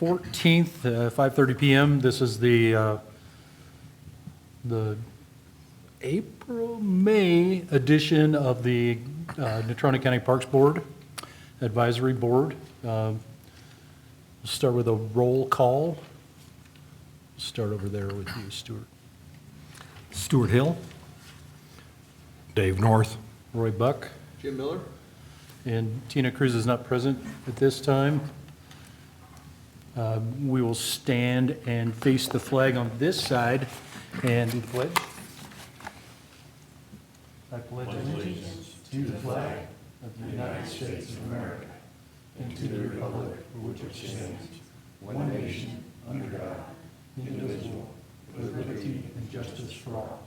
14th, 5:30 PM. This is the April-May edition of the Natrona County Parks Board Advisory Board. We'll start with a roll call. Start over there with you, Stuart. Stuart Hill. Dave North. Roy Buck. Jim Miller. And Tina Cruz is not present at this time. We will stand and face the flag on this side and do the pledge. I pledge allegiance to the flag of the United States of America and to the republic for which it stands, one nation, under God, indivisible, with liberty and justice for all.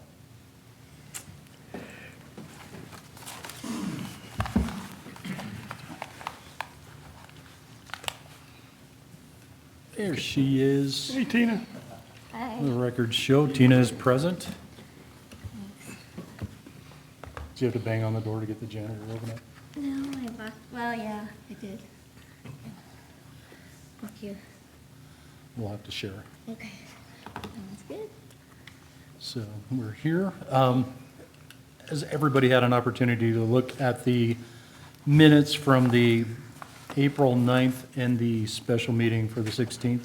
There she is. Hey, Tina. Hi. The records show Tina is present. Do you have to bang on the door to get the janitor to open it? No, I locked. Well, yeah, I did. Thank you. We'll have to share. Okay. Sounds good. So we're here. Has everybody had an opportunity to look at the minutes from the April 9th and the special meeting for the 16th?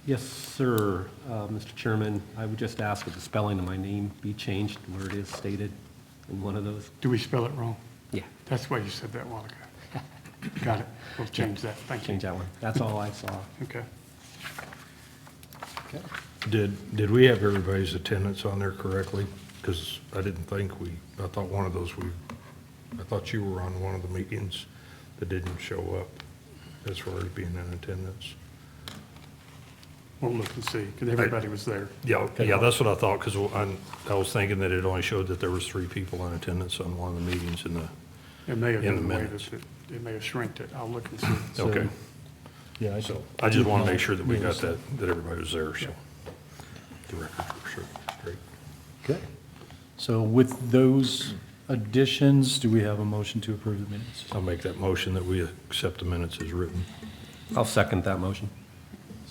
Yes, sir. Mr. Chairman, I would just ask that the spelling of my name be changed where it is stated in one of those. Do we spell it wrong? Yeah, That's why you said that a while ago. Got it. We'll change that. Thank you. change that one. That's all I saw. Okay. Okay. Did we have everybody's attendance on there correctly? Because I didn't think I thought one of those I thought you were on one of the meetings that didn't show up as far as being in attendance. We'll look and see, because everybody was there. Yeah, that's what I thought, because I was thinking that it only showed that there was 3 people in attendance on one of the meetings in the, It may have In been the the way minutes. that it may have shrinked it. I'll look and see. So, okay. Yeah, So I just want to make sure that we got Yes. that everybody was there, so the record for sure. Great. Okay. So with those additions, do we have a motion to approve the minutes? I'll make that motion that we accept the minutes as written. I'll second that motion.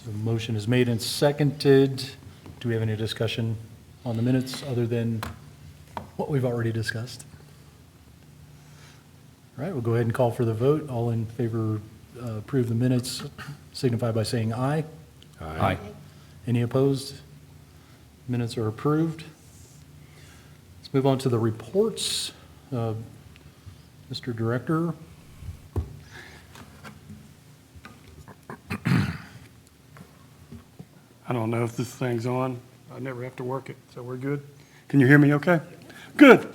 So motion is made and seconded. Do we have any discussion on the minutes other than what we've already discussed? All right, we'll go ahead and call for the vote. All in favor, approve the minutes, signify by saying aye. Aye. Any opposed? Minutes are approved. Let's move on to the reports. Mr. Director. I don't know if this thing's on. I never have to work it, so we're good. Can you hear me okay? Good.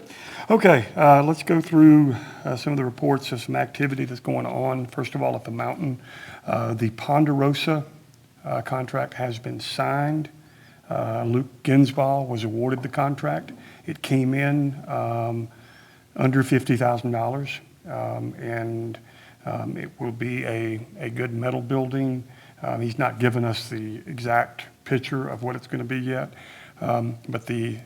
Okay, let's go through some of the reports of some activity that's going on. First of all, at the mountain, the Ponderosa contract has been signed. Luke Ginsball was awarded the contract. It came in under $50,000, and it will be a good metal building. He's not given us the exact picture of what it's going to be yet, but the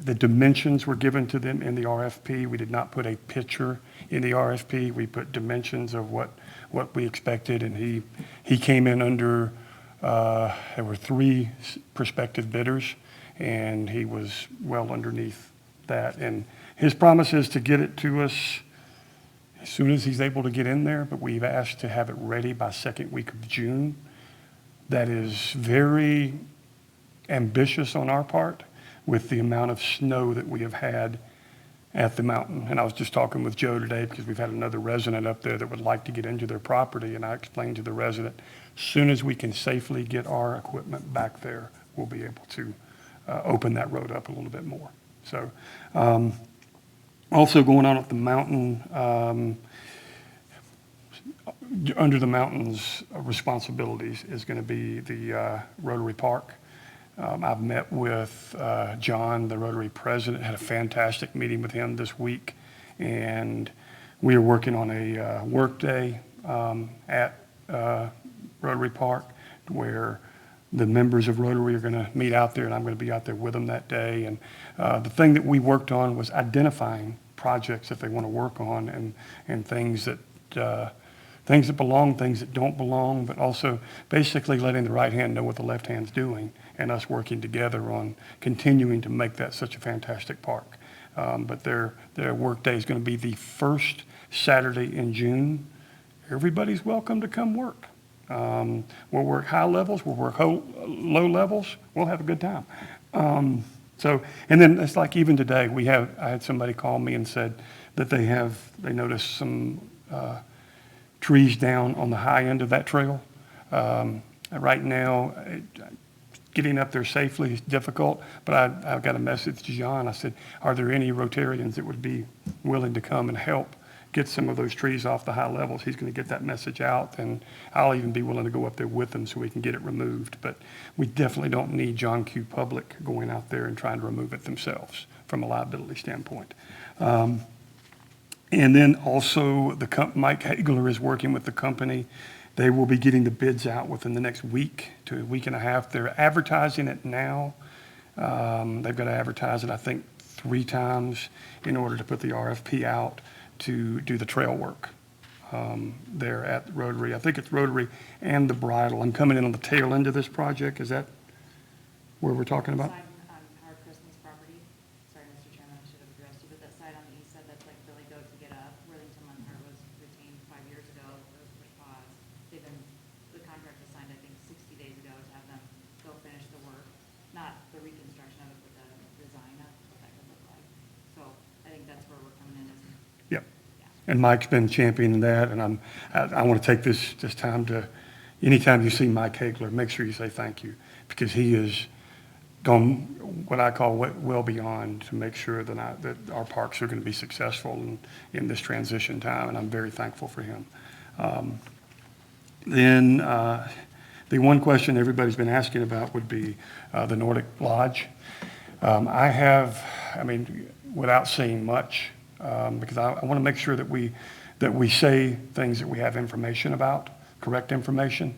dimensions were given to them in the RFP. We did not put a picture in the RFP. We put dimensions of what we expected, and he came in under, there were 3 prospective bidders, and he was well underneath that. And his promise is to get it to us as soon as he's able to get in there, but we've asked to have it ready by second week of June. That is very ambitious on our part with the amount of snow that we have had at the mountain. And I was just talking with Joe today because we've had another resident up there that would like to get into their property, and I explained to the resident, as soon as we can safely get our equipment back there, we'll be able to open that road up a little bit more. So, also going on at the mountain, under the mountain's responsibilities is going to be the Rotary Park. I've met with John, the Rotary president, had a fantastic meeting with him this week, and we are working on a work day at Rotary Park where the members of Rotary are going to meet out there, and I'm going to be out there with them that day. And the thing that we worked on was identifying projects that they want to work on and things that things that belong, things that don't belong, but also basically letting the right hand know what the left hand's doing, and us working together on continuing to make that such a fantastic park. But their work day is going to be the first Saturday in June. Everybody's welcome to come work. We'll work high levels, we'll work low levels, we'll have a good time. And then it's like even today, I had somebody call me and said that they noticed some trees down on the high end of that trail. Right now, getting up there safely is difficult, but I got a message to John. I said, are there any Rotarians that would be willing to come and help get some of those trees off the high levels? He's going to get that message out, and I'll even be willing to go up there with them so we can get it removed. But we definitely don't need John Q. Public going out there and trying to remove it themselves from a liability standpoint. And then also, Mike Hagler is working with the company. They will be getting the bids out within the next week to a week and a half. They're advertising it now. They've got to advertise it, I think, 3 times in order to put the RFP out to do the trail work there at Rotary. I think it's Rotary and the Bridle. I'm coming in on the tail end of this project. Is that where we're talking about? Side on our Christmas property. Sorry, Mr. Chairman, I should have addressed you, but that side on the east side, that's like really go to get up. Worthington Munhart was retained 5 years ago. Those were paused. The contract was signed, I think, 60 days ago to have them go finish the work. Not the reconstruction of it, but the design of what that could look like. So I think that's where we're coming in as. Yep. And Mike's been championing that, and I want to take this time to, anytime you see Mike Hagler, make sure you say thank you, because he has gone what I call well beyond to make sure that our parks are going to be successful in this transition time, and I'm very thankful for him. Then the one question everybody's been asking about would be the Nordic Lodge. Without saying much, because I want to make sure that we say things that we have information about, correct information.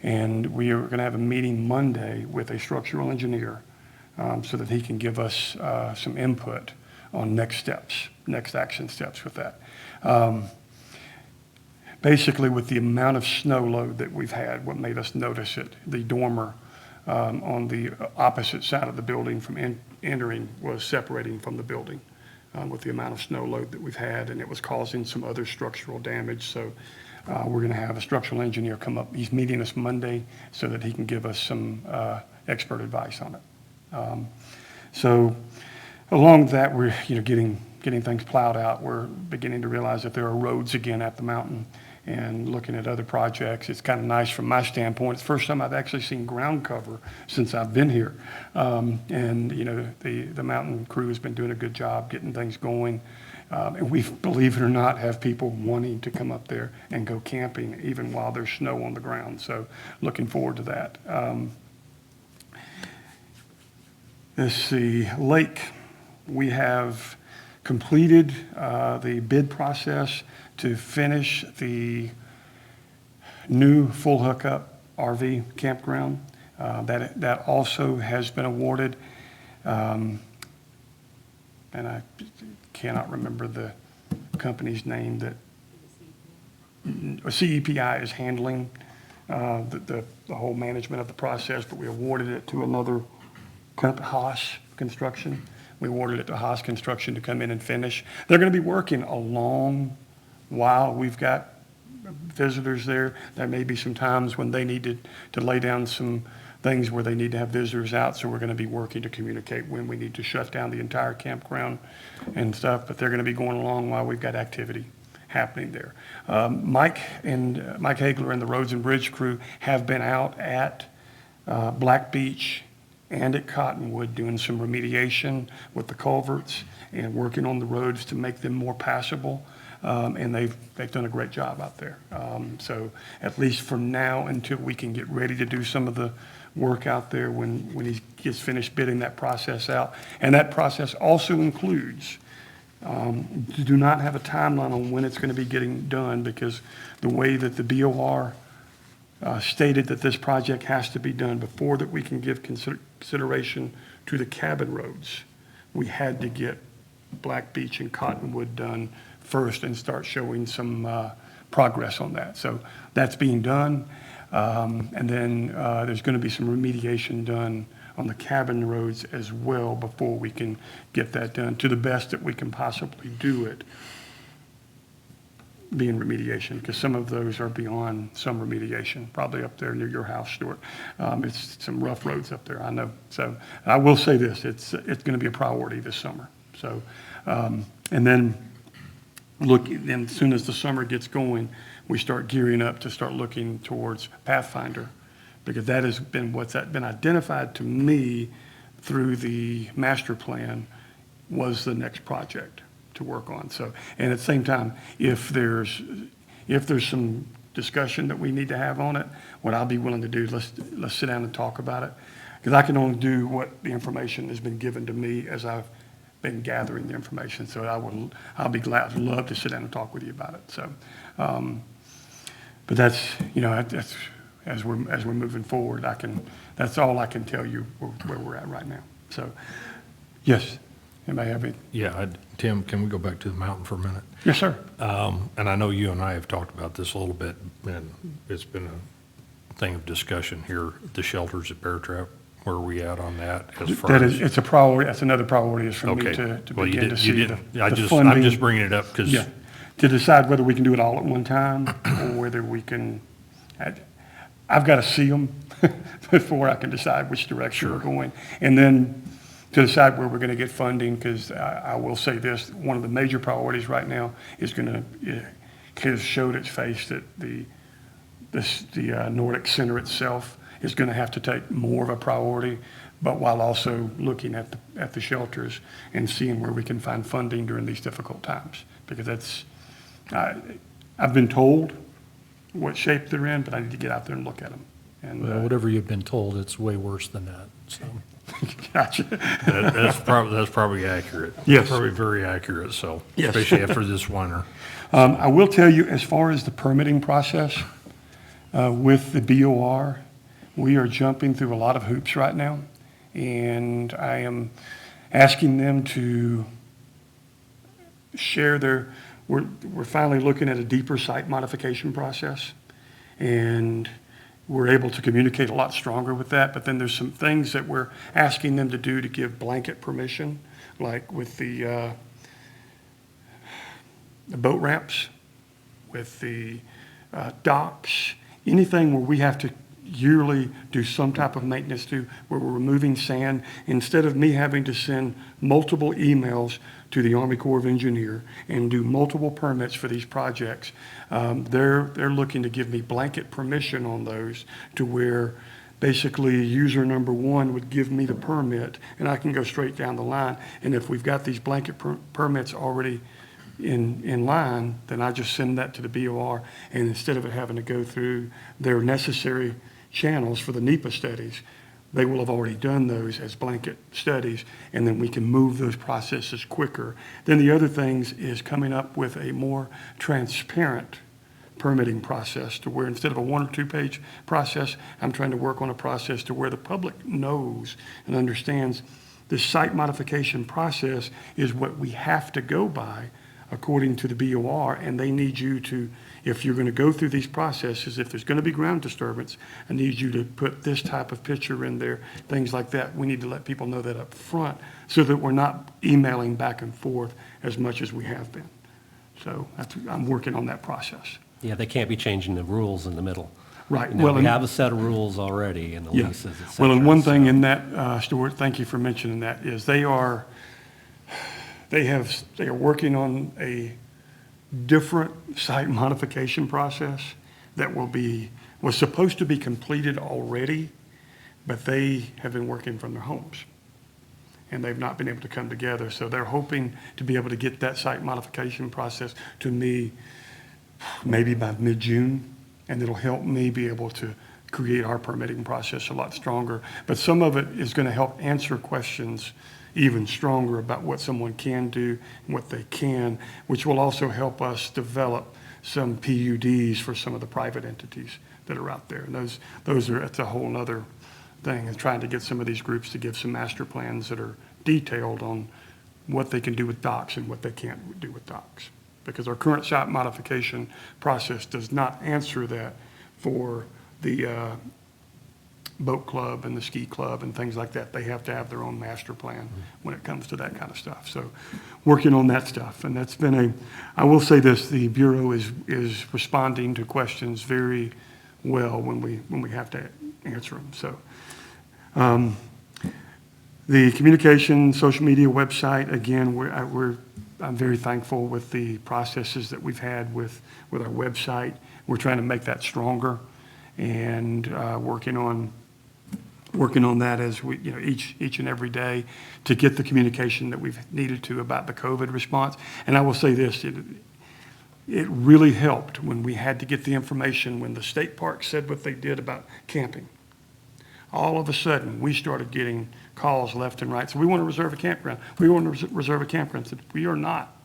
And we are going to have a meeting Monday with a structural engineer so that he can give us some input on next action steps with that. Basically, with the amount of snow load that we've had, what made us notice it, the dormer on the opposite side of the building from entering was separating from the building. With the amount of snow load that we've had, and it was causing some other structural damage. So we're going to have a structural engineer come up. He's meeting us Monday so that he can give us some expert advice on it. So along with that, we're getting things plowed out. We're beginning to realize that there are roads again at the mountain, and looking at other projects. It's kind of nice from my standpoint. It's the first time I've actually seen ground cover since I've been here. And the mountain crew has been doing a good job getting things going. And we, believe it or not, have people wanting to come up there and go camping even while there's snow on the ground. So looking forward to that. Let's see, Lake. We have completed the bid process to finish the new full hookup RV campground. That also has been awarded. And I cannot remember the company's name that CEPI is handling the whole management of the process, but we awarded it to another company, Haas Construction. We awarded it to Haas Construction to come in and finish. They're going to be working a long while. We've got visitors there. There may be some times when they need to lay down some things where they need to have visitors out, so we're going to be working to communicate when we need to shut down the entire campground and stuff, but they're going to be going along while we've got activity happening there. Mike Hagler and the Roads and Bridge crew have been out at Black Beach and at Cottonwood doing some remediation with the culverts and working on the roads to make them more passable. And they've done a great job out there. So at least from now until we can get ready to do some of the work out there when he gets finished bidding that process out. And that process also includes, do not have a timeline on when it's going to be getting done, because the way that the BOR stated that this project has to be done before that we can give consideration to the cabin roads, we had to get Black Beach and Cottonwood done first and start showing some progress on that. So that's being done. And then there's going to be some remediation done on the cabin roads as well before we can get that done to the best that we can possibly do it, being remediation, because some of those are beyond some remediation, probably up there near your house, Stuart. It's some rough roads up there, I know. So I will say this, it's going to be a priority this summer. So, and then as soon as the summer gets going, we start gearing up to start looking towards Pathfinder, because that has been been identified to me through the master plan was the next project to work on. So, and at the same time, if there's some discussion that we need to have on it, what I'll be willing to do, let's sit down and talk about it, because I can only do what the information has been given to me as I've been gathering the information. So I'll be love to sit down and talk with you about it. So, but that's, that's as we're moving forward, that's all I can tell you where we're at right now. So, yes, anybody have any? Yeah, Tim, can we go back to the mountain for a minute? Yes, sir. And I know you and I have talked about this a little bit, and it's been a thing of discussion here, the shelters at Bear Trap. Where are we at on that as far as? It's a priority. That's another priority is for me Okay. to Well, you begin to did- see you the didn't- I'm funding. just bringing it up because. Yeah, to decide whether we can do it all at one time or whether we can, I've got to see them before I can decide which direction we're going. And then to decide where we're going to get funding, because I will say this, one of the major priorities right now is has showed its face that the Nordic Center itself is going to have to take more of a priority, but while also looking at the shelters and seeing where we can find funding during these difficult times. Because I've been told what shape they're in, but I need to get out there and look at them. And Well, whatever you've been told, it's way worse than that, so. Gotcha. That's probably accurate. Yes. Probably very accurate, so, Yes. especially after this winter. I will tell you, as far as the permitting process with the BOR, we are jumping through a lot of hoops right now, and I am asking them to share we're finally looking at a deeper site modification process, and we're able to communicate a lot stronger with that, but then there's some things that we're asking them to do to give blanket permission, like with the boat ramps, with the docks, anything where we have to yearly do some type of maintenance to, where we're removing sand, instead of me having to send multiple emails to the Army Corps of Engineers and do multiple permits for these projects. They're looking to give me blanket permission on those, to where basically user number one would give me the permit and I can go straight down the line. And if we've got these blanket permits already in line, then I just send that to the BOR, and instead of it having to go through their necessary channels for the NEPA studies, they will have already done those as blanket studies, and then we can move those processes quicker. Then the other things is coming up with a more transparent permitting process, to where instead of a 1 or 2 page process, I'm trying to work on a process to where the public knows and understands the site modification process is what we have to go by according to the BOR, and they need you to, if you're going to go through these processes, if there's going to be ground disturbance, I need you to put this type of picture in there, things like that. We need to let people know that up front so that we're not emailing back and forth as much as we have been. So I'm working on that process. Yeah, they can't be changing the rules in the middle. Right. You know, Well, we and- have a set of rules already in the Yeah. leases, et Well, and cetera, one thing so- in that, Stuart, thank you for mentioning that, is they are working on a different site modification process that was supposed to be completed already, but they have been working from their homes, and they've not been able to come together. So they're hoping to be able to get that site modification process to me maybe by mid-June, and it'll help me be able to create our permitting process a lot stronger. But some of it is going to help answer questions even stronger about what someone can do and what they can, which will also help us develop some PUDs for some of the private entities that are out there. And that's a whole nother thing, is trying to get some of these groups to give some master plans that are detailed on what they can do with docks and what they can't do with docks. because our current site modification process does not answer that for the boat club and the ski club and things like that. They have to have their own master plan when it comes to that kind of stuff. So working on that stuff. And that's been I will say this, the Bureau is responding to questions very well when we have to answer them. So the communication, social media website, again, I'm very thankful with the processes that we've had with our website. We're trying to make that stronger and working on that as we, each and every day to get the communication that we've needed to about the COVID response. And I will say this, it really helped when we had to get the information when the state park said what they did about camping. All of a sudden, we started getting calls left and right. So we want to reserve a campground. We want to reserve a campground. So we are not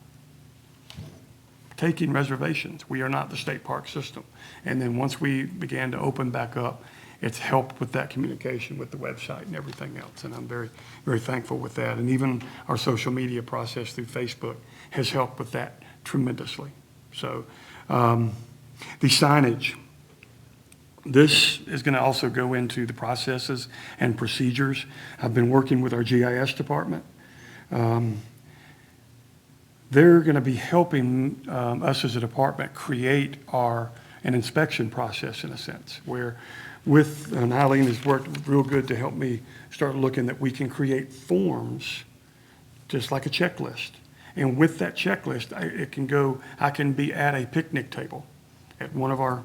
taking reservations. We are not the state park system. And then once we began to open back up, it's helped with that communication with the website and everything else. And I'm very, very thankful with that. And even our social media process through Facebook has helped with that tremendously. So the signage, this is going to also go into the processes and procedures. I've been working with our GIS department. They're going to be helping us as a department create an inspection process in a sense, where and Eileen has worked real good to help me start looking that we can create forms just like a checklist. And with that checklist, I can be at a picnic table at one of our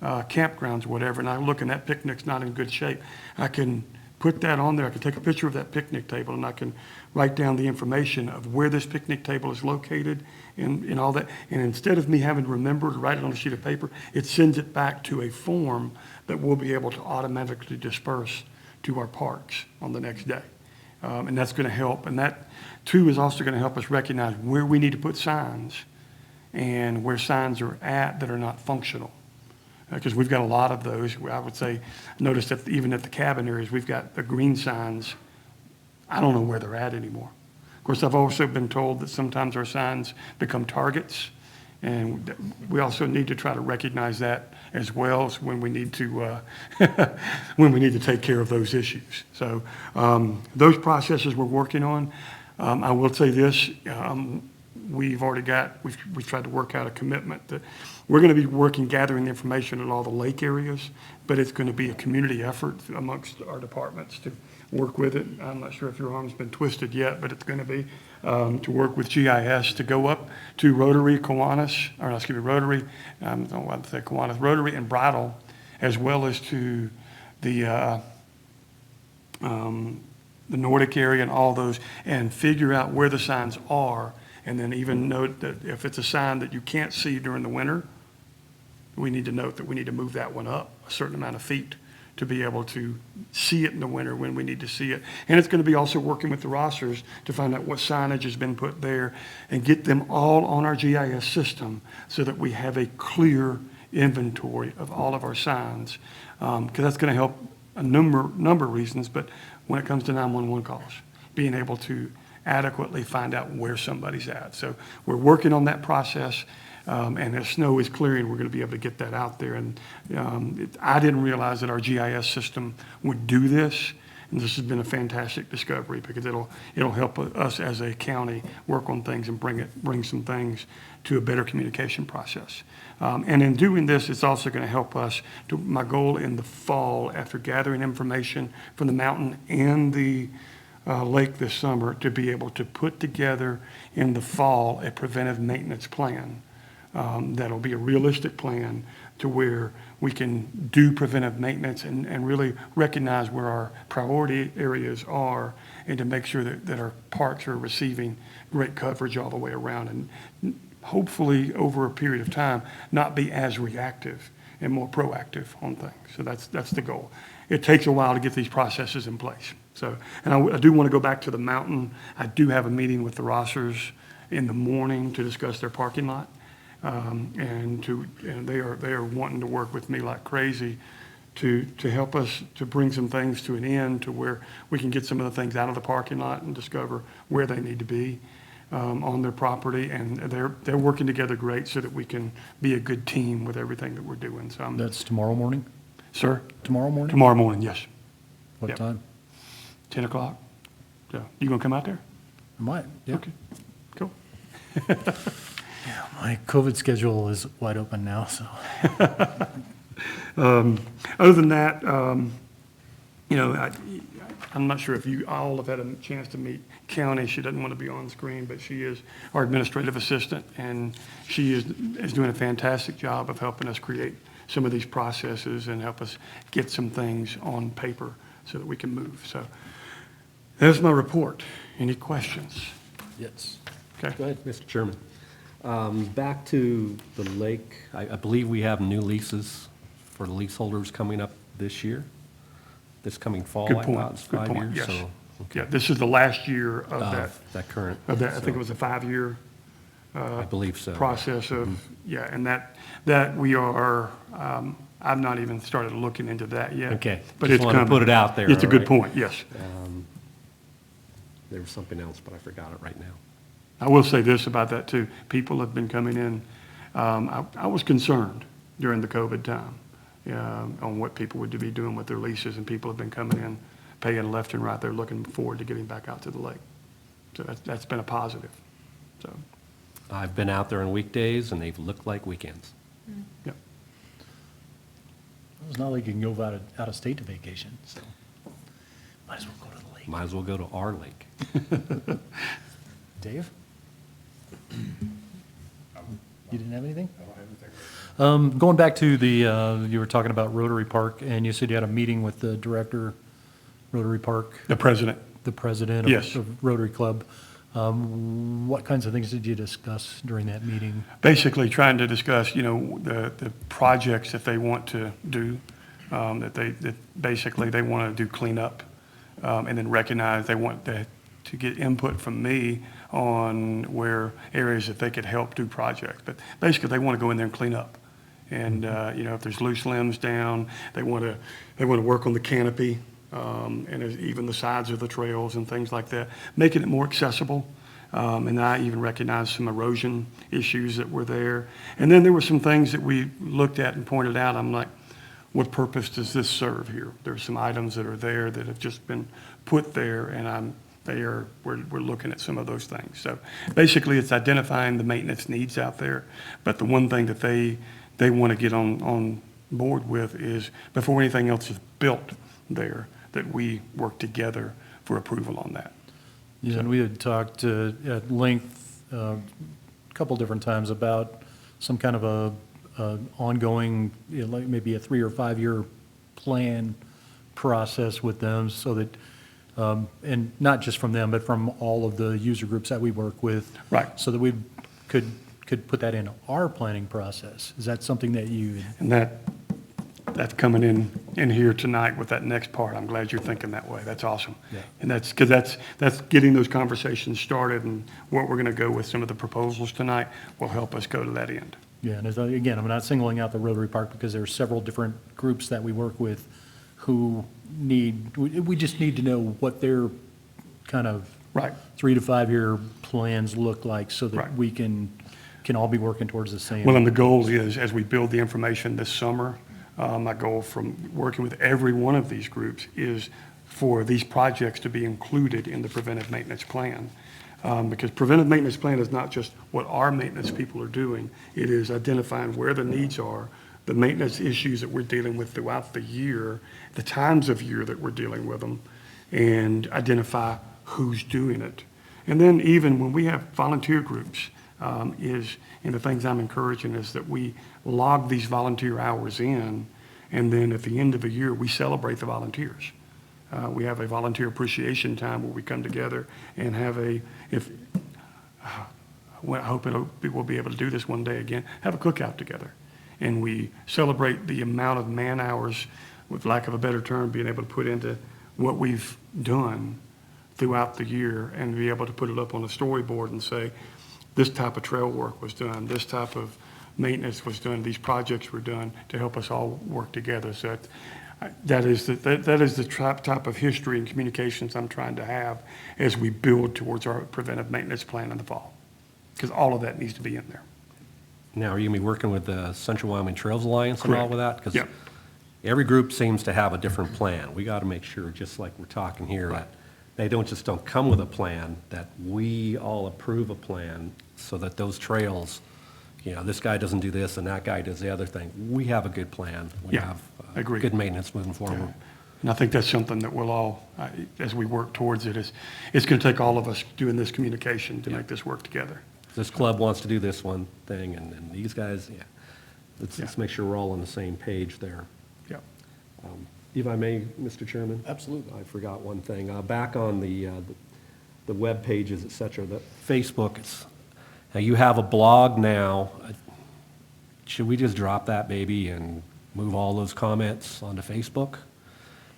campgrounds, whatever, and I look and that picnic's not in good shape. I can put that on there. I can take a picture of that picnic table and I can write down the information of where this picnic table is located and all that. And instead of me having to remember to write it on a sheet of paper, it sends it back to a form that we'll be able to automatically disperse to our parks on the next day. And that's going to help. And that, too, is also going to help us recognize where we need to put signs and where signs are at that are not functional. Because we've got a lot of those. I would say, notice that even at the cabin areas, we've got the green signs. I don't know where they're at anymore. Of course, I've also been told that sometimes our signs become targets. And we also need to try to recognize that as well as when we need to take care of those issues. So those processes we're working on. I will say this, we've tried to work out a commitment that we're going to be gathering the information in all the lake areas, but it's going to be a community effort amongst our departments to work with it. I'm not sure if your arm's been twisted yet, but it's going to be to work with GIS to go up to Rotary, Rotary and Bridle, as well as to the Nordic area and all those, and figure out where the signs are, and then even note that if it's a sign that you can't see during the winter, we need to note that we need to move that one up a certain amount of feet to be able to see it in the winter when we need to see it. And it's going to be also working with the rosters to find out what signage has been put there and get them all on our GIS system so that we have a clear inventory of all of our signs. Because that's going to help a number of reasons, but when it comes to 911 calls, being able to adequately find out where somebody's at. So we're working on that process. And as snow is clearing, we're going to be able to get that out there. And I didn't realize that our GIS system would do this. And this has been a fantastic discovery because it'll help us as a county work on things and bring some things to a better communication process. And in doing this, it's also going to help us my goal in the fall, after gathering information from the mountain and the lake this summer, to be able to put together in the fall a preventive maintenance plan. That'll be a realistic plan to where we can do preventive maintenance and really recognize where our priority areas are and to make sure that our parks are receiving great coverage all the way around and hopefully over a period of time not be as reactive and more proactive on things. So that's the goal. It takes a while to get these processes in place. So, and I do want to go back to the mountain. I do have a meeting with the Rossers in the morning to discuss their parking lot. And they are wanting to work with me like crazy to help us to bring some things to an end to where we can get some of the things out of the parking lot and discover where they need to be. on their property, and they're working together great so that we can be a good team with everything that we're doing. So That's tomorrow morning? Sir? Tomorrow morning? Tomorrow morning, yes, What Yep. time? 10 o'clock. So you gonna come out there? I might, yeah. Okay, cool. Yeah, my COVID schedule is wide open now, so. Other than that, you know, I'm not sure if you all have had a chance to meet County. She doesn't want to be on screen, but she is our administrative assistant, and she is doing a fantastic job of helping us create some of these processes and help us get some things on paper so that we can move. So that's my report. Any questions? Yes. Okay. Go ahead, Mr. Chairman. Back to the lake, I believe we have new leases for the leaseholders coming up this year, this coming fall. Good I point. thought it's Good 5 point. years, Yes. so, okay. Yeah, this is the last year of that. That current. I think so it was a 5-year I believe so. process of, yeah, and that we are, I've not even started looking into that yet. Okay. But Just it's wanted to coming. put it out there, It's a all good right? point, yes. There was something else, but I forgot it right now. I will say this about that too. People have been coming in, I was concerned during the COVID time on what people would be doing with their leases, and people have been coming in, paying left and right. They're looking forward to getting back out to the lake. So that's been a positive, so, I've been out there on weekdays, and they've looked like weekends. yeah. It's not like you can go out of state to vacation, so might as well go to the lake. Might as well go to our lake. Dave? You didn't have anything? I don't have anything. Going back to the, you were talking about Rotary Park, and you said you had a meeting with the director, Rotary Park, The president. the president Yes. of Rotary Club. What kinds of things did you discuss during that meeting? Basically trying to discuss, you know, the projects that they want to do, that basically they want to do cleanup, and then recognize they want to get input from me on where areas that they could help do projects. But basically, they want to go in there and clean up. And, you know, if there's loose limbs down, they want to work on the canopy, and even the sides of the trails and things like that, making it more accessible. And I even recognized some erosion issues that were there. And then there were some things that we looked at and pointed out. I'm like, what purpose does this serve here? There's some items that are there that have just been put there, and we're looking at some of those things. So basically, it's identifying the maintenance needs out there. But the one thing that they want to get on board with is, before anything else is built there, that we work together for approval on that. Yeah, and we had talked at length, a couple different times about some kind of a ongoing, you know, like maybe a 3 or 5 year plan process with them, so that, and not just from them, but from all of the user groups that we work with. Right. So that we could put that in our planning process. Is that something that you? And that's coming in here tonight with that next part. I'm glad you're thinking that way. That's awesome. Yeah. And that's because that's getting those conversations started, and what we're going to go with some of the proposals tonight will help us go to that end. Yeah, and again, I'm not singling out the Rotary Park, because there are several different groups that we work with who we just need to know what their kind of Right. 3 to 5 year plans look like, so that Right. we can all be working towards the same. Well, and the goal is, as we build the information this summer, my goal from working with every one of these groups is for these projects to be included in the preventive maintenance plan. Because preventive maintenance plan is not just what our maintenance people are doing. It is identifying where the needs are, the maintenance issues that we're dealing with throughout the year, the times of year that we're dealing with them, and identify who's doing it. And then even when we have volunteer groups, and the things I'm encouraging is that we log these volunteer hours in, and then at the end of the year, we celebrate the volunteers. We have a volunteer appreciation time where we come together and have I hope we'll be able to do this one day again, have a cookout together. And we celebrate the amount of man hours, with lack of a better term, being able to put into what we've done throughout the year, and be able to put it up on a storyboard and say, this type of trail work was done, this type of maintenance was done, these projects were done to help us all work together. So that is the type of history and communications I'm trying to have as we build towards our preventive maintenance plan in the fall, because all of that needs to be in there. Now, are you going to be working with the Central Wyoming Trails Alliance and all Correct. with that? Because Yep. every group seems to have a different plan. We got to make sure, just like we're talking here, that they don't come with a plan, that we all approve a plan so that those trails, this guy doesn't do this and that guy does the other thing. We have a good plan. We Yeah, have agreed. good maintenance moving forward. And I think that's something that we'll all, as we work towards it, it's going to take all of us doing this communication to make this work together. This club wants to do this one thing, and these guys, let's make sure we're all on the same page there. Yeah. If I may, Mr. Chairman? Absolutely. I forgot one thing. Back on the web pages, et cetera, the Facebook, now you have a blog now. Should we just drop that baby and move all those comments onto Facebook?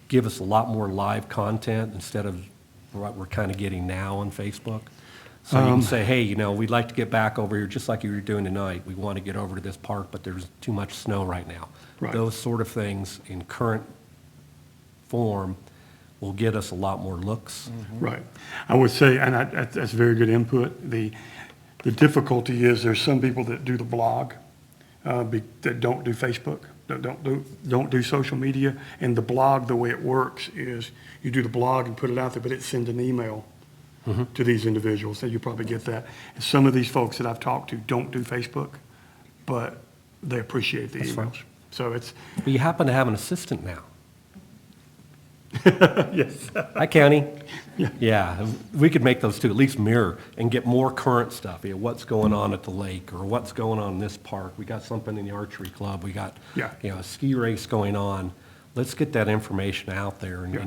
Give us a lot more live content instead of what we're kind of getting now on Facebook? So you can say, hey, we'd like to get back over here, just like you were doing tonight. We want to get over to this park, but there's too much snow right now. Right. Those sort of things in current form will get us a lot more looks. Right. I would say, and that's very good input. The difficulty is there's some people that do the blog that don't do Facebook, that don't do social media. And the blog, the way it works is you do the blog and put it out there, but it sends an email to these individuals. So you probably get that. And some of these folks that I've talked to don't do Facebook, but they appreciate the That's emails. fine. So it's, But you happen to have an assistant now. yes. Hi, County. Yeah, we could make those two, at least mirror, and get more current stuff. What's going on at the lake, or what's going on in this park. We got something in the archery club. We got, Yeah. a ski race going on. Let's get that information out there Yeah.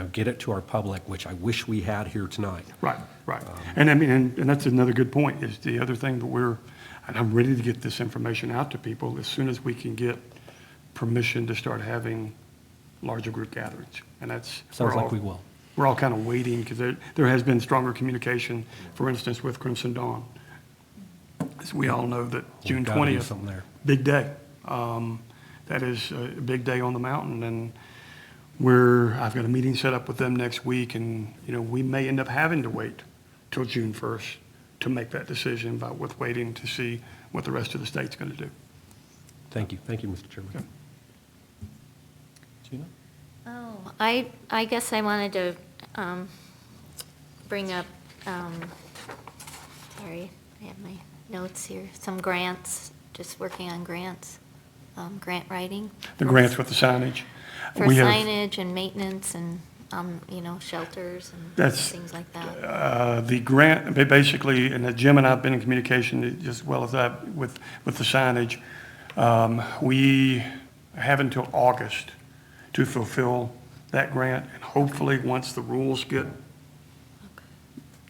and get it to our public, which I wish we had here tonight. Right, right. And I mean, and that's another good point, is the other thing that and I'm ready to get this information out to people as soon as we can get permission to start having larger group gatherings. And that's. Sounds like we will. We're all kind of waiting, because there has been stronger communication, for instance, with Crimson Dawn. As we all know that June gotta do 20th, something there. big day. That is a big day on the mountain, and I've got a meeting set up with them next week, and, we may end up having to wait till June 1st to make that decision with waiting to see what the rest of the state's going to do. Thank you, Mr. Chairman. Okay. Gina? Oh, I guess I wanted to bring up, sorry, I have my notes here, some grants, just working on grants, grant writing. The grants with the signage. For We have- signage and maintenance and, shelters and That's- things like that. The grant, basically, and Jim and I have been in communication as well as that with the signage. We have until August to fulfill that grant, and hopefully, once the rules get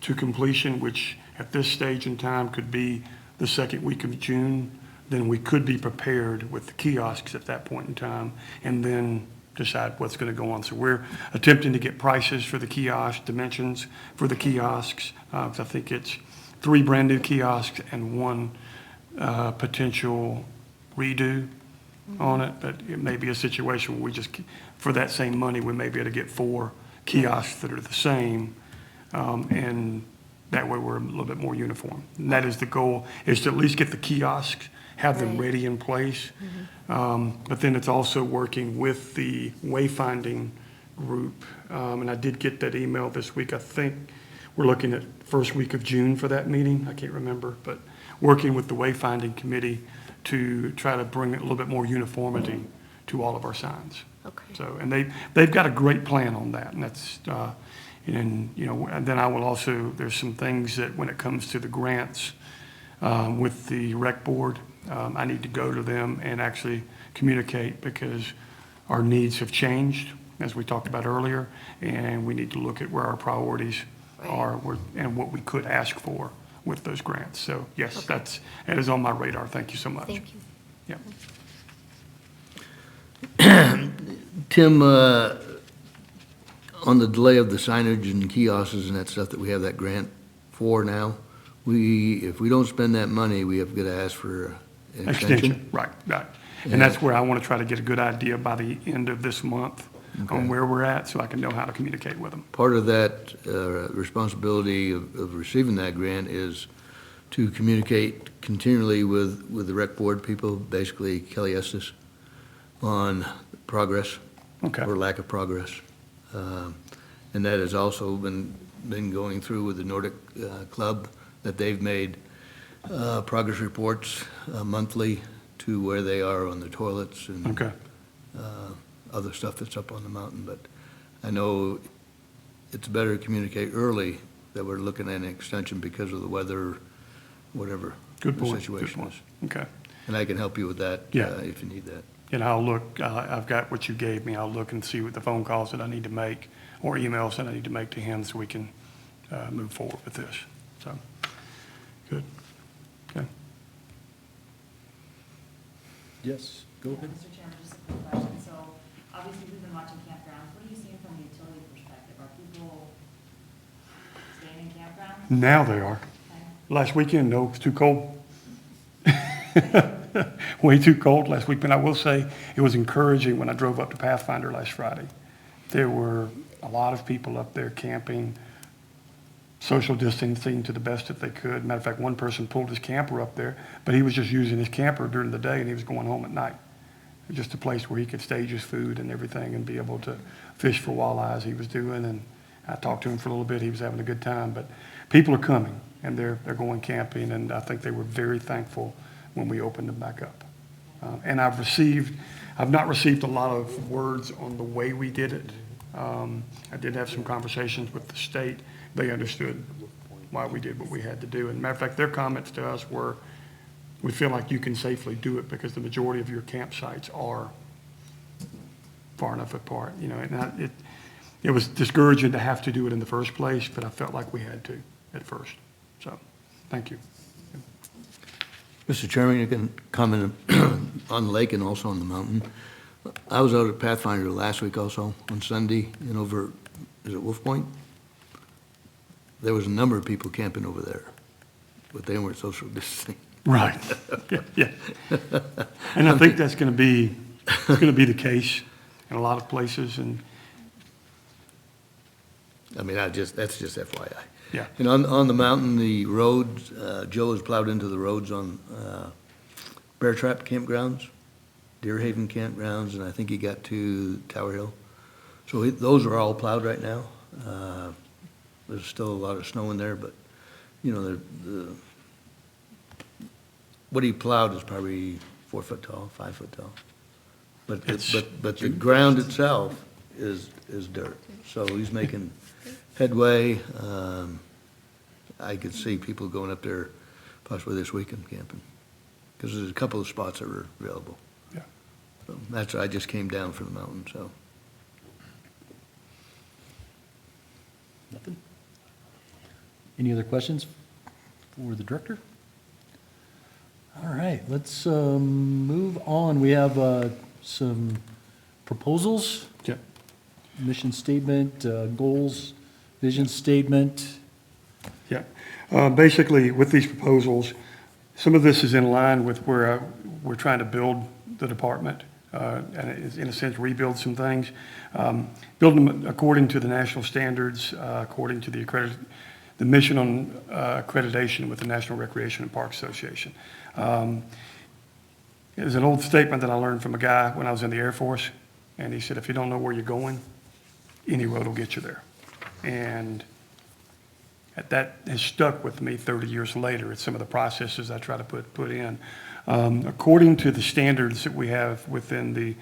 to completion, which at this stage in time could be the second week of June, then we could be prepared with the kiosks at that point in time, and then decide what's going to go on. So we're attempting to get prices for the kiosk, dimensions for the kiosks. 'Cause I think it's 3 brand-new kiosks and 1 potential redo on it. But it may be a situation where for that same money, we may be able to get 4 kiosks that are the same. And that way we're a little bit more uniform. And that is the goal, is to at least get the kiosks, have them Right. ready in place. But then it's also working with the wayfinding group. And I did get that email this week. I think we're looking at first week of June for that meeting. I can't remember, but working with the wayfinding committee to try to bring a little bit more uniformity to all of our signs. Okay. So, and they've got a great plan on that, and that's, and then I will also, there's some things that when it comes to the grants, with the rec board, I need to go to them and actually communicate, because our needs have changed, as we talked about earlier, and we need to look at where our priorities are and what we could ask for with those grants. So yes, that is on my radar. Thank you so much. Thank you. Yeah. Tim, on the delay of the signage and kiosks and that stuff that we have that grant for now, if we don't spend that money, we have got to ask for Extension, right. And that's where I want to try to get a good idea by the end of this month on where we're at, so I can know how to communicate with them. Part of that responsibility of receiving that grant is to communicate continually with the rec board people, basically Kelly Estes, on progress Okay. or lack of progress. And that has also been going through with the Nordic Club, that they've made progress reports monthly to where they are on the toilets and Okay. other stuff that's up on the mountain. But I know it's better to communicate early that we're looking at an extension because of the weather, whatever Good the point, good situation point. is. Okay. And I can help you with that Yeah. if you need that. And I'll look, I've got what you gave me, I'll look and see what the phone calls that I need to make, or emails that I need to make to him so we can move forward with this. So, good. Okay. Yes, go ahead. Mr. Chairman, just a quick question. So obviously, we've been watching campgrounds. What are you seeing from the utility perspective? Are people staying in campgrounds? Now they are. Okay. Last weekend, no, it was too cold. Way too cold last week, but I will say it was encouraging when I drove up to Pathfinder last Friday. There were a lot of people up there camping, social distancing to the best that they could. Matter of fact, one person pulled his camper up there, but he was just using his camper during the day and he was going home at night. Just a place where he could stage his food and everything and be able to fish for walleyes he was doing. And I talked to him for a little bit. He was having a good time, but people are coming and they're going camping, and I think they were very thankful when we opened them back up. And I've not received a lot of words on the way we did it. I did have some conversations with the state. They understood why we did what we had to do. And matter of fact, their comments to us were, we feel like you can safely do it because the majority of your campsites are far enough apart, you know. And it was discouraging to have to do it in the first place, but I felt like we had to at first. So, thank you. Mr. Chairman, you can comment on the lake and also on the mountain. I was out at Pathfinder last week also, on Sunday, and over, is it Wolf Point? There was a number of people camping over there, but they weren't social distancing. Right. Yeah. And I think it's going to be the case in a lot of places. And I mean, that's just FYI. yeah, And on the mountain, the roads, Joe has plowed into the roads on Bear Trap campgrounds, Deer Haven campgrounds, and I think he got to Tower Hill. So those are all plowed right now. There's still a lot of snow in there, but, you know, what he plowed is probably 4 foot tall, 5 foot tall. But the ground itself is dirt. So he's making headway. I could see people going up there possibly this weekend camping, because there's a couple of spots that are available. yeah. So I just came down from the mountain, so. Nothing? Any other questions for the director? All right, let's move on. We have some proposals, Yeah. mission statement, goals, vision statement. Yeah. Basically, with these proposals, some of this is in line with where we're trying to build the department, and it is, in a sense, rebuild some things. Build them according to the national standards, according to the mission on accreditation with the National Recreation and Park Association. There's an old statement that I learned from a guy when I was in the Air Force, and he said, if you don't know where you're going, any road will get you there. And that has stuck with me 30 years later. It's some of the processes I try to put in. According to the standards that we have within the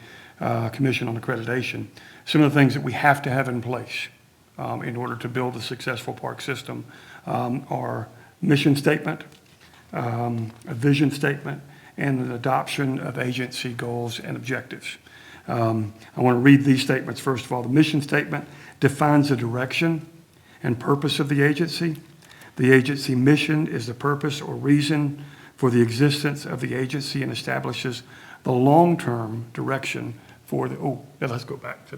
Commission on Accreditation, some of the things that we have to have in place in order to build a successful park system are mission statement, a vision statement, and an adoption of agency goals and objectives. I want to read these statements. First of all, the mission statement defines the direction and purpose of the agency. The agency mission is the purpose or reason for the existence of the agency and establishes the long-term direction for the, let's go back to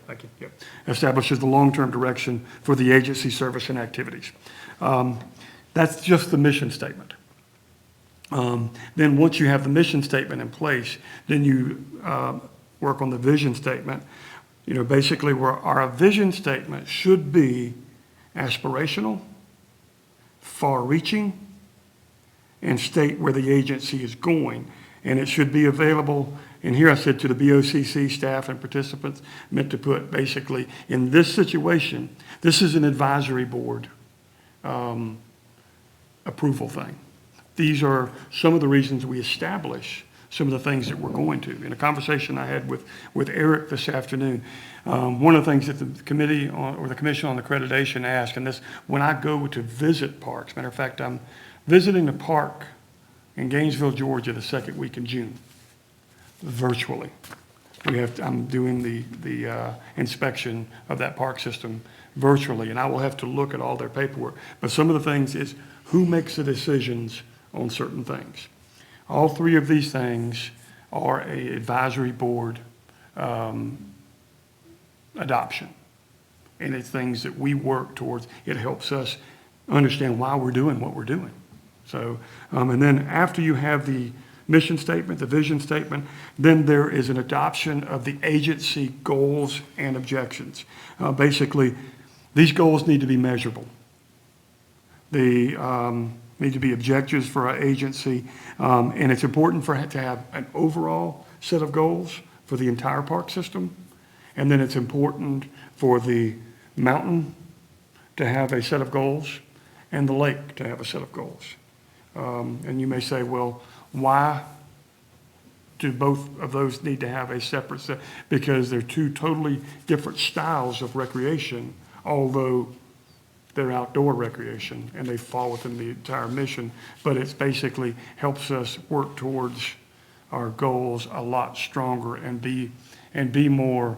thank you. Yeah. Establishes the long-term direction for the agency service and activities. That's just the mission statement. Then once you have the mission statement in place, then you work on the vision statement. You know, basically where our vision statement should be aspirational, far-reaching, and state where the agency is going. And it should be available, and here I said to the BOCC staff and participants, meant to put basically, in this situation, this is an advisory board approval thing. These are some of the reasons we establish some of the things that we're going to. In a conversation I had with Eric this afternoon, one of the things that the committee or the Commission on Accreditation asked, and this, when I go to visit parks, matter of fact, I'm visiting the park in Gainesville, Georgia, the second week in June, virtually. I'm doing the inspection of that park system virtually, and I will have to look at all their paperwork. But some of the things is who makes the decisions on certain things. All three of these things are a advisory board adoption. And it's things that we work towards. It helps us understand why we're doing what we're doing. So, and then after you have the mission statement, the vision statement, then there is an adoption of the agency goals and objections. Basically, these goals need to be measurable. They need to be objectives for our agency, and it's important for it to have an overall set of goals for the entire park system, and then it's important for the mountain to have a set of goals and the lake to have a set of goals. And you may say, well, why do both of those need to have a separate set? Because they're two totally different styles of recreation, although they're outdoor recreation and they fall within the entire mission, but it's basically helps us work towards our goals a lot stronger and be more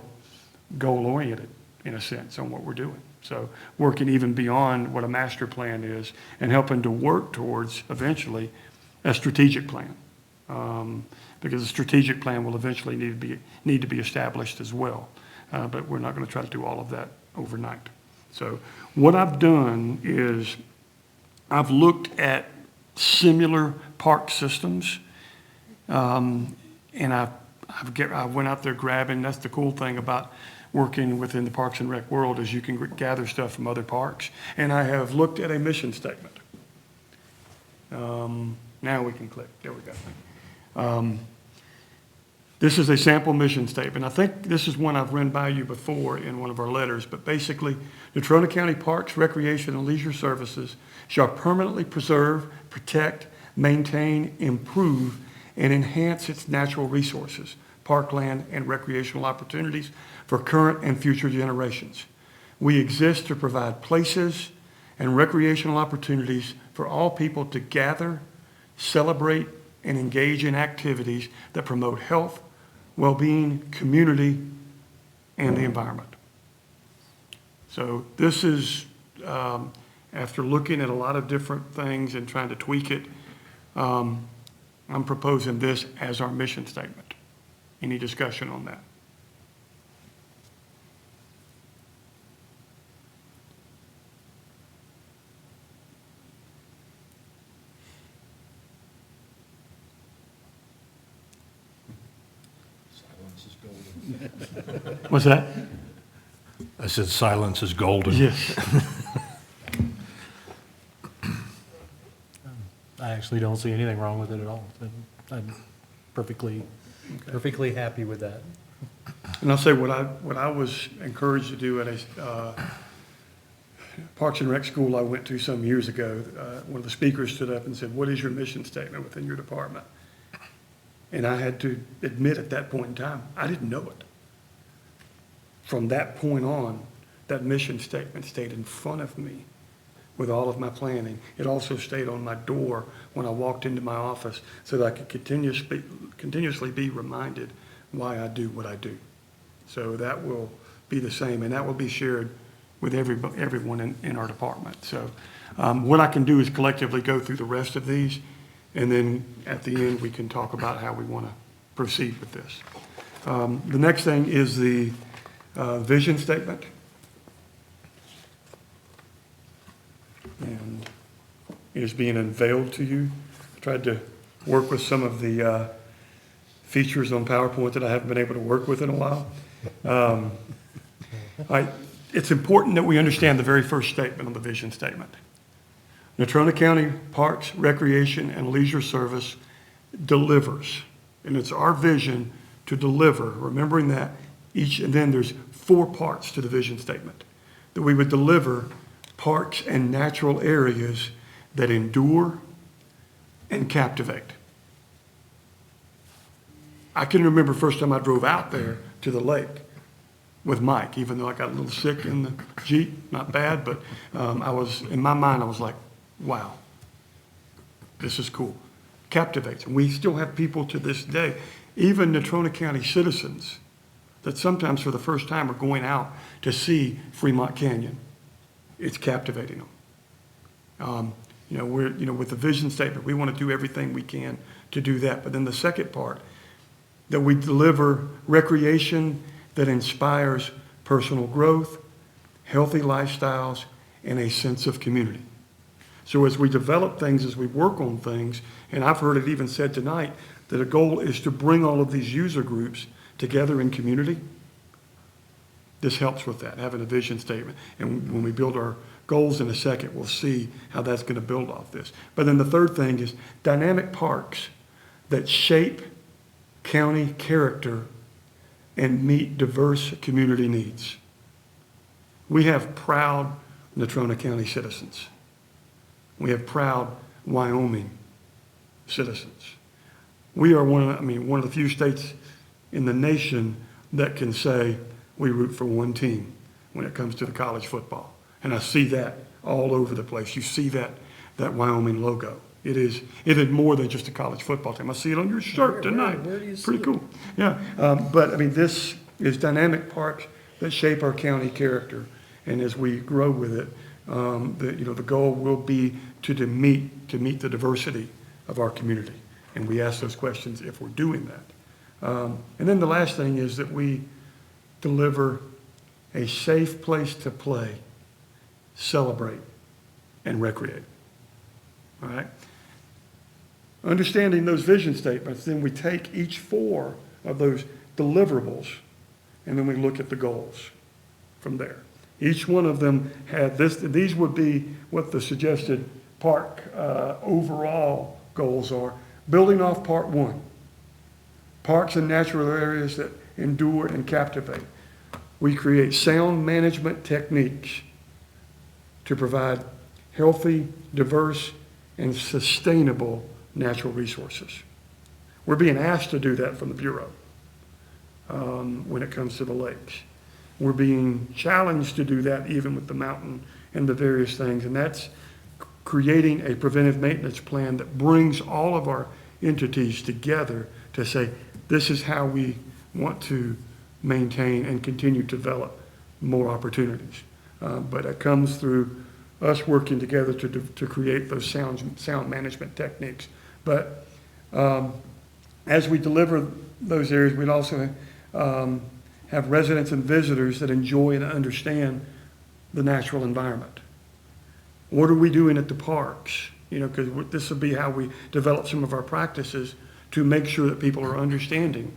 goal-oriented in a sense on what we're doing. So working even beyond what a master plan is and helping to work towards eventually a strategic plan. Because a strategic plan will eventually need to be established as well. But we're not going to try to do all of that overnight. So what I've done is I've looked at similar park systems, and I went out there grabbing. That's the cool thing about working within the Parks and Rec world is you can gather stuff from other parks. And I have looked at a mission statement. Now we can click. There we go. This is a sample mission statement. I think this is one I've run by you before in one of our letters, but basically, Natrona County Parks, Recreation, and Leisure Services shall permanently preserve, protect, maintain, improve, and enhance its natural resources, parkland, and recreational opportunities for current and future generations. We exist to provide places and recreational opportunities for all people to gather, celebrate, and engage in activities that promote health, well-being, community, and the environment. So this is, after looking at a lot of different things and trying to tweak it, I'm proposing this as our mission statement. Any discussion on that? What's that? I said silence is golden. Yes. I actually don't see anything wrong with it at all. I'm perfectly happy with that. And I'll say what I was encouraged to do at a Parks and Rec school I went to some years ago. One of the speakers stood up and said, "What is your mission statement within your department?" And I had to admit at that point in time, I didn't know it. From that point on, that mission statement stayed in front of me with all of my planning. It also stayed on my door when I walked into my office so that I could continuously be reminded why I do what I do. So that will be the same, and that will be shared with everyone in our department. So what I can do is collectively go through the rest of these, and then at the end, we can talk about how we want to proceed with this. The next thing is the vision statement. And it is being unveiled to you. I tried to work with some of the features on PowerPoint that I haven't been able to work with in a while. It's important that we understand the very first statement on the vision statement. Natrona County Parks, Recreation, and Leisure Service delivers. And it's our vision to deliver, remembering that and then there's 4 parts to the vision statement. That we would deliver parks and natural areas that endure and captivate. I can remember first time I drove out there to the lake with Mike, even though I got a little sick in the Jeep, not bad, but in my mind, I was like, wow, this is cool. Captivates. And we still have people to this day, even Natrona County citizens, that sometimes for the first time are going out to see Fremont Canyon. It's captivating them. With the vision statement, we want to do everything we can to do that. But then the second part, that we deliver recreation that inspires personal growth, healthy lifestyles, and a sense of community. So as we develop things, as we work on things, and I've heard it even said tonight, that a goal is to bring all of these user groups together in community. This helps with that, having a vision statement. And when we build our goals in a second, we'll see how that's going to build off this. But then the third thing is dynamic parks that shape county character and meet diverse community needs. We have proud Natrona County citizens. We have proud Wyoming citizens. We are one of the few states in the nation that can say we root for one team when it comes to the college football. And I see that all over the place. You see that Wyoming logo. It is more than just a college football team. I see it on your shirt tonight. Where do you see Pretty cool. Yeah. This is dynamic parks that shape our county character. And as we grow with it, the goal will be to meet the diversity of our community. And we ask those questions if we're doing that. And then the last thing is that we deliver a safe place to play, celebrate, and recreate. All right? Understanding those vision statements, then we take each 4 of those deliverables, and then we look at the goals from there. Each one of them had this. These would be what the suggested park overall goals are. Building off part 1, parks and natural areas that endure and captivate. We create sound management techniques to provide healthy, diverse, and sustainable natural resources. We're being asked to do that from the Bureau when it comes to the lakes. We're being challenged to do that even with the mountain and the various things, and that's creating a preventive maintenance plan that brings all of our entities together to say, this is how we want to maintain and continue to develop more opportunities. But it comes through us working together to create those sound management techniques. But as we deliver those areas, we'd also have residents and visitors that enjoy and understand the natural environment. What are we doing at the parks? Because this will be how we develop some of our practices to make sure that people are understanding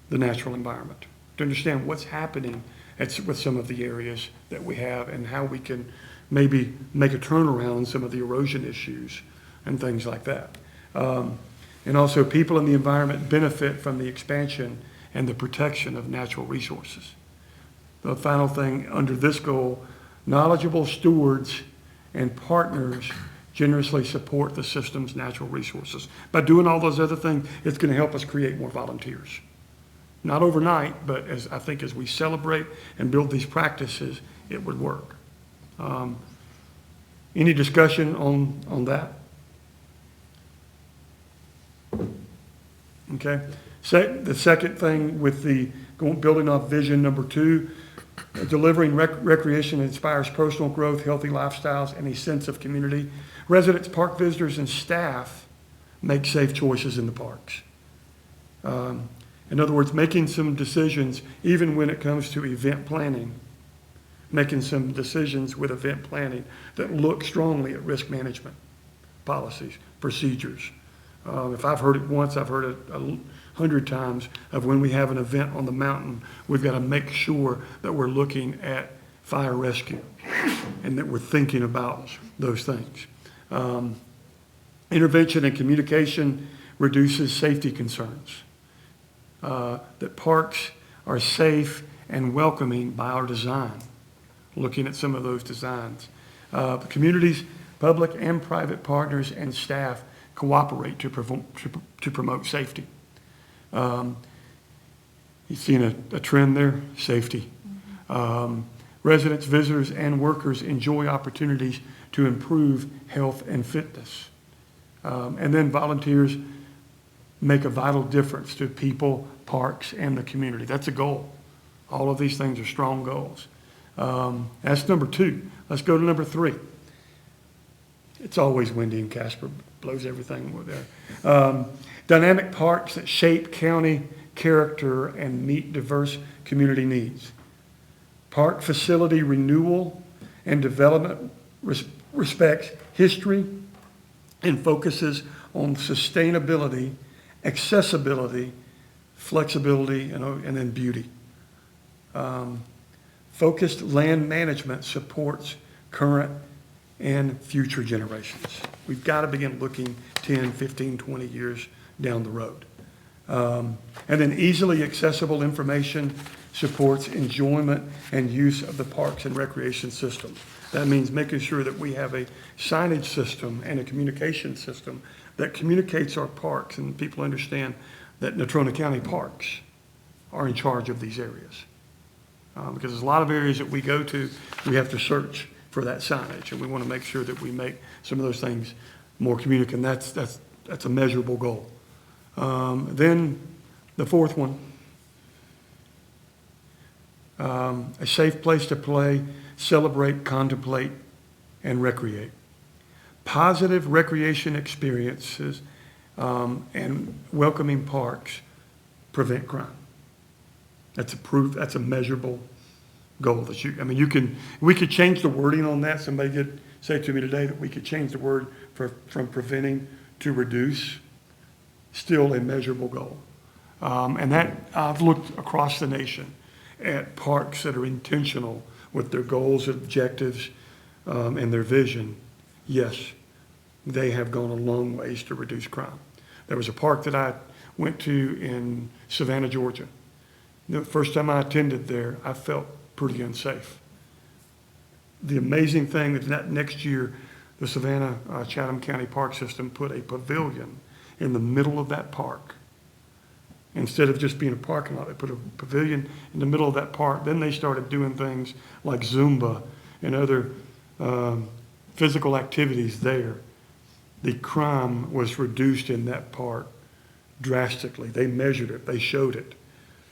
the natural environment, to understand what's happening with some of the areas that we have and how we can maybe make a turnaround on some of the erosion issues and things like that. And also people in the environment benefit from the expansion and the protection of natural resources. The final thing under this goal, knowledgeable stewards and partners generously support the system's natural resources. By doing all those other things, it's going to help us create more volunteers. Not overnight, but as we celebrate and build these practices, it would work. Any discussion on that? Okay. The second thing with building off vision number 2, delivering recreation that inspires personal growth, healthy lifestyles, and a sense of community. Residents, park visitors, and staff make safe choices in the parks. In other words, making some decisions, even when it comes to event planning, making some decisions with event planning that look strongly at risk management policies, procedures, If I've heard it once, I've heard it 100 times, of when we have an event on the mountain, we've got to make sure that we're looking at fire rescue and that we're thinking about those things. Intervention and communication reduces safety concerns. That parks are safe and welcoming by our design, looking at some of those designs. The communities, public and private partners and staff cooperate to promote safety. You've seen a trend there, safety. Residents, visitors, and workers enjoy opportunities to improve health and fitness. And then volunteers make a vital difference to people, parks, and the community. That's a goal. All of these things are strong goals. That's number 2. Let's go to number 3. It's always windy in Casper, blows everything over there. Dynamic parks that shape county character and meet diverse community needs. Park facility renewal and development respects history and focuses on sustainability, accessibility, flexibility, and then beauty. Focused land management supports current and future generations. We've got to begin looking 10, 15, 20 years down the road. And then easily accessible information supports enjoyment and use of the parks and recreation system. That means making sure that we have a signage system and a communication system that communicates our parks, and people understand that Natrona County Parks are in charge of these areas. Because there's a lot of areas that we go to, we have to search for that signage, and we want to make sure that we make some of those things more communicative, and that's a measurable goal. Then the 4th one, a safe place to play, celebrate, contemplate, and recreate. Positive recreation experiences and welcoming parks prevent crime. That's a measurable goal that we could change the wording on that. Somebody did say to me today that we could change the word from preventing to reduce. Still a measurable goal. And that, I've looked across the nation at parks that are intentional with their goals, objectives, and their vision. Yes, they have gone a long ways to reduce crime. There was a park that I went to in Savannah, Georgia. The first time I attended there, I felt pretty unsafe. The amazing thing is that next year, the Savannah Chatham County Park System put a pavilion in the middle of that park. Instead of just being a parking lot, they put a pavilion in the middle of that park. Then they started doing things like Zumba and other physical activities there. The crime was reduced in that park drastically. They measured it, they showed it.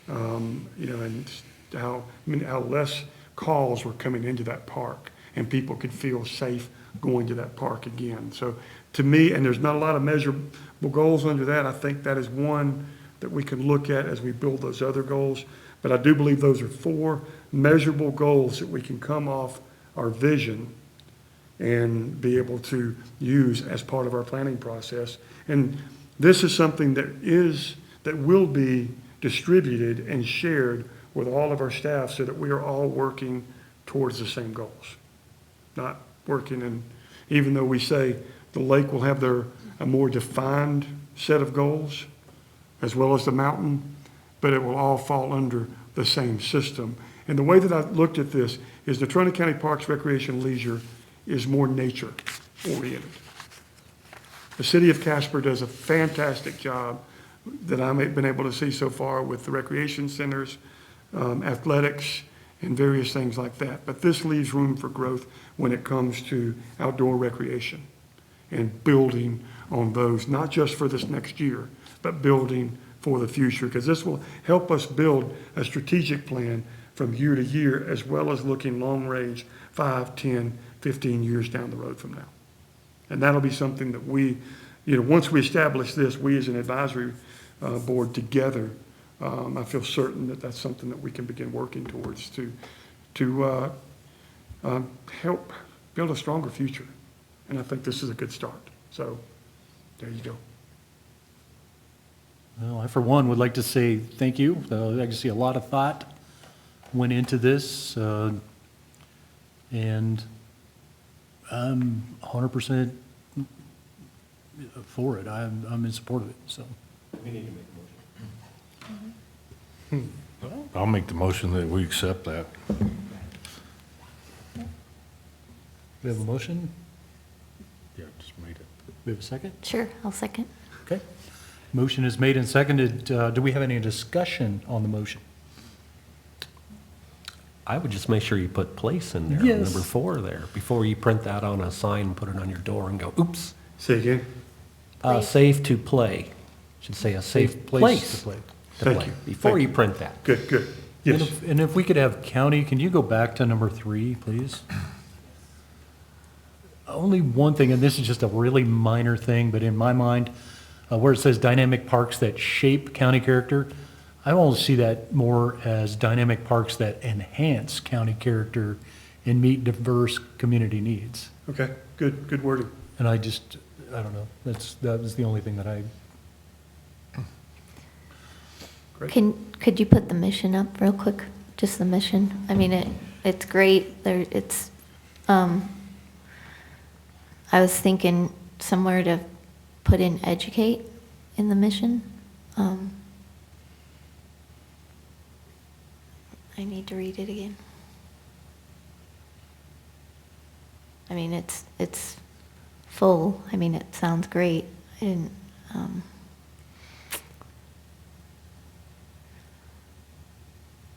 And how less calls were coming into that park, and people could feel safe going to that park again. So to me, and there's not a lot of measurable goals under that, I think that is one that we can look at as we build those other goals. But I do believe those are 4 measurable goals that we can come off our vision and be able to use as part of our planning process. And this is something that will be distributed and shared with all of our staff so that we are all working towards the same goals. Not working in, even though we say the lake will have a more defined set of goals, as well as the mountain, but it will all fall under the same system. And the way that I looked at this is the Natrona County Parks, Recreation, Leisure is more nature-oriented. The city of Casper does a fantastic job that I've been able to see so far with the recreation centers, athletics, and various things like that. But this leaves room for growth when it comes to outdoor recreation and building on those, not just for this next year, but building for the future, because this will help us build a strategic plan from year to year, as well as looking long range, 5, 10, 15 years down the road from now. And that'll be something that we, once we establish this, we as an advisory board together, I feel certain that that's something that we can begin working towards to help build a stronger future. And I think this is a good start. So there you go. Well, I, for one, would like to say thank you. I can see a lot of thought went into this, and I'm 100% for it. I'm in support of it, so. We need to make a motion. I'll make the motion that we accept that. We have a motion? Yeah, just made it. We have a second? Sure, I'll second. Okay. Motion is made and seconded. Do we have any discussion on the motion? I would just make sure you put place in there, Yes. number 4 there, before you print that on a sign and put it on your door and go, oops. Say again? Place. Safe to play. Should say a safe place to play. to Thank play, you. before Thank you you. print that. Good, good. And Yes. if we could have county, can you go back to number 3, please? Only one thing, and this is just a really minor thing, but in my mind, where it says dynamic parks that shape county character, I almost see that more as dynamic parks that enhance county character and meet diverse community needs. Okay, good, good wording. And I don't know, that was the only thing that I, Great. Could you put the mission up real quick? Just the mission? I mean, it's great. I was thinking somewhere to put in educate in the mission. I need to read it again. I mean, it's full. I mean, it sounds great. I didn't,